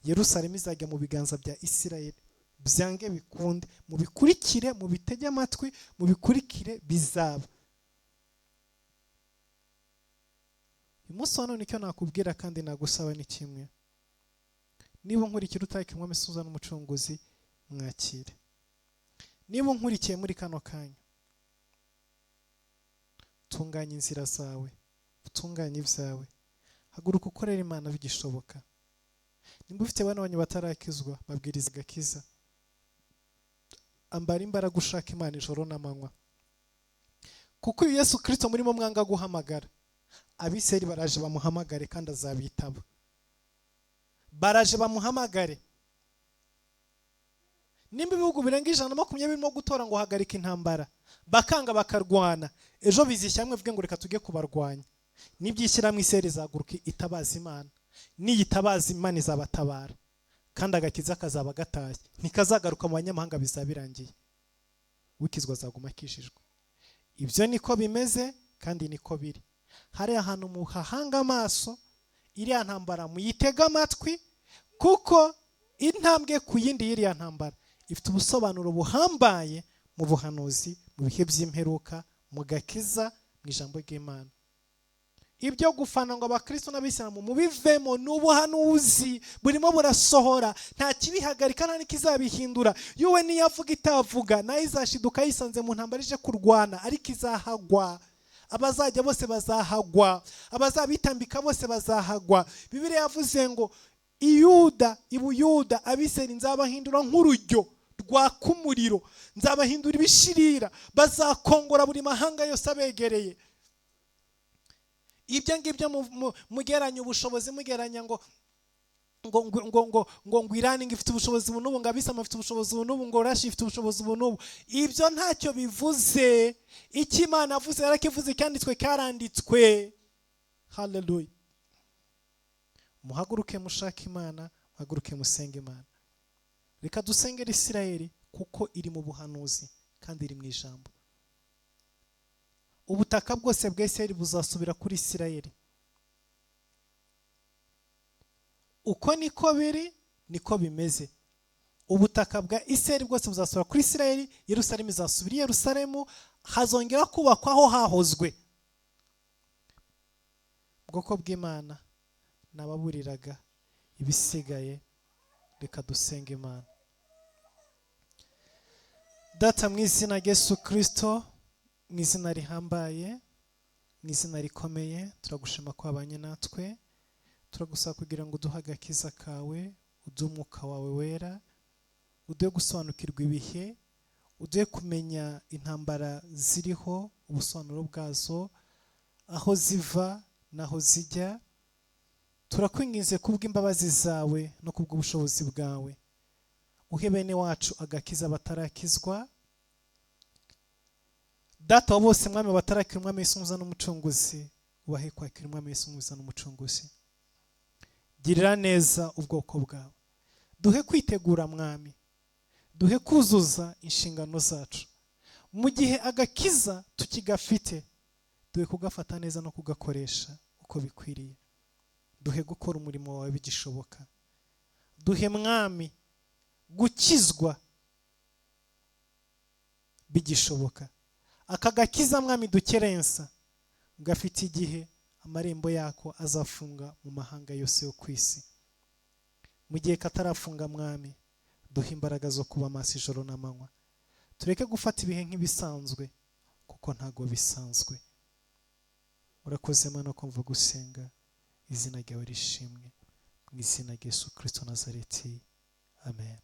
Yerusalemu izajya mu biganza bya Isirayeli, byange bikunde, mubikurikire, mubitege amatwi, mubikurikire, bizaba. Umunsi wa none icyo nakubwira kandi nagusaba ni kimwe, niba unkurikira utakirwa Yesu n'umucunguzi, mwakire. Niba unkurikiye muri kano kanya, tunganya inzira zawe, utunganye ibyawe, haguruka ukorera Imana bigishoboka. Nimba ufite bana banyu batarakizwa, babwiriza agakiza, ambara imbaraga ushaka Imana ijoro n'amanywa, kuko uyu Yesu Kristo murimo mwanga guhamagara, Abisirayeli baraje bamuhamagare kandi azabitaba, baraje bamuhamagare. nimba ibihugu birenga 120 birimo gutora ngo hagarika intambara bakanga bakarwana, ejo bizishya hamwe vuge ngo reka tujye kubarwanya, nibyishyiramo iseri zaguruka itabaza Imana, niyitabaza Imana izabatabara kandi agakiza kazaba gatashye, ntikazagaruka mu banyamahanga, bizabirangiye, wikizwa azaguma akishijwe. Ibyo niko bimeze kandi niko biri. Hari ahantu muhahanga amaso, iriya ntambara muyitega amatwi, kuko intambwe ku yindi y'iriya ntambara ifite ubusobanuro buhambaye mu buhanuzi, mu bihe by'imperuka, mu gakiza, mu ijambo ry'Imana. Ibyo gufana ngo abakristo n'abisilamu mubivemo n'ubuhanuzi burimo burasohora, nta kibihagarika nta nikizabihindura. Yuwe niyavuga itavuga, nayo izashiduka yisanze mu ntambara ije kurwana, ariko izahagwa. Abazajya bose bazahagwa, abazabitambika bose bazahagwa. Bibiliya yavuze ngo ibuyuda abiseri nzabahindura nk'urujyo rwaka umuriro, nzabahindura ibishirira, bazakongora buri mahanga yose abegereye. Ibyo ngibyo mugeranya ubushobozi, mugeranya ngo Irarang ifite ubushobozi bunubu, ngo Abisama ifite ubushobozi bunubu, ngo Rashi ifite ubushobozi bunubu, ibyo ntacyo bivuze. Icyo Imana avuze yarakivuze, cyanditswe karanditswe. Haleluya. Muhaguruke mushaka Imana, muhaguruke musenge Imana. Reka dusengere Isirayeli kuko iri mu buhanuzi kandi iri mu ijambo. Ubutaka bwose bwa Isirayeli buzasubira kuri Isirayeli. Uko niko biri, niko bimeze. Ubutaka bwa Isirayeli bwose buzasubira kuri Isirayeli, Yerusalemu izasubira i Yerusalemu, hazongera kubakwa aho hahozwe. Ubwoko bw'Imana nababuriraga ibisigaye, reka dusenge Imana. Data, mu izina rya Yesu Kristo, mu izina rihambaye, mu izina rikomeye, turagushima ko wabanye natwe. Turagusaba kugira ngo uduhe agakiza kawe, uduhe umwuka wawe wera, uduhe gusobanukirwa ibihe, uduhe kumenya intambara ziriho, ubusobanuro bwazo, aho ziva naho zijya. Turakwinginze kubw'imbabazi zawe no kubw'ubushobozi bwawe, uhe bene wacu agakiza batarakizwa. Data wa bose, mwami batarakira umwami Yesu umuza n'umucunguzi, ubahe kwakira umwami Yesu umuza n'umucunguzi. Girira neza ubwoko bwawe, duhe kwitegura mwami, duhe kuzuza inshingano zacu. Mu gihe agakiza tukigafite, duhe kugafata neza no kugakoresha uko bikwiriye. Duhe gukora umurimo wawe bigishoboka. Duhe mwami gukizwa bigishoboka. Aka gakiza mwami dukerensa gafite igihe amarembo yako azafunga mu mahanga yose yo ku isi. Mu gihe katarafunga mwami, duhe imbaraga zo kuba maso ijoro n'amanywa. Tureke gufata ibihe nk'ibisanzwe, kuko ntago bisanzwe. Urakoze Mana ko mvuga gusenga, izina ryawe rishimwe, mu izina rya Yesu Kristo Nazareti. Amen.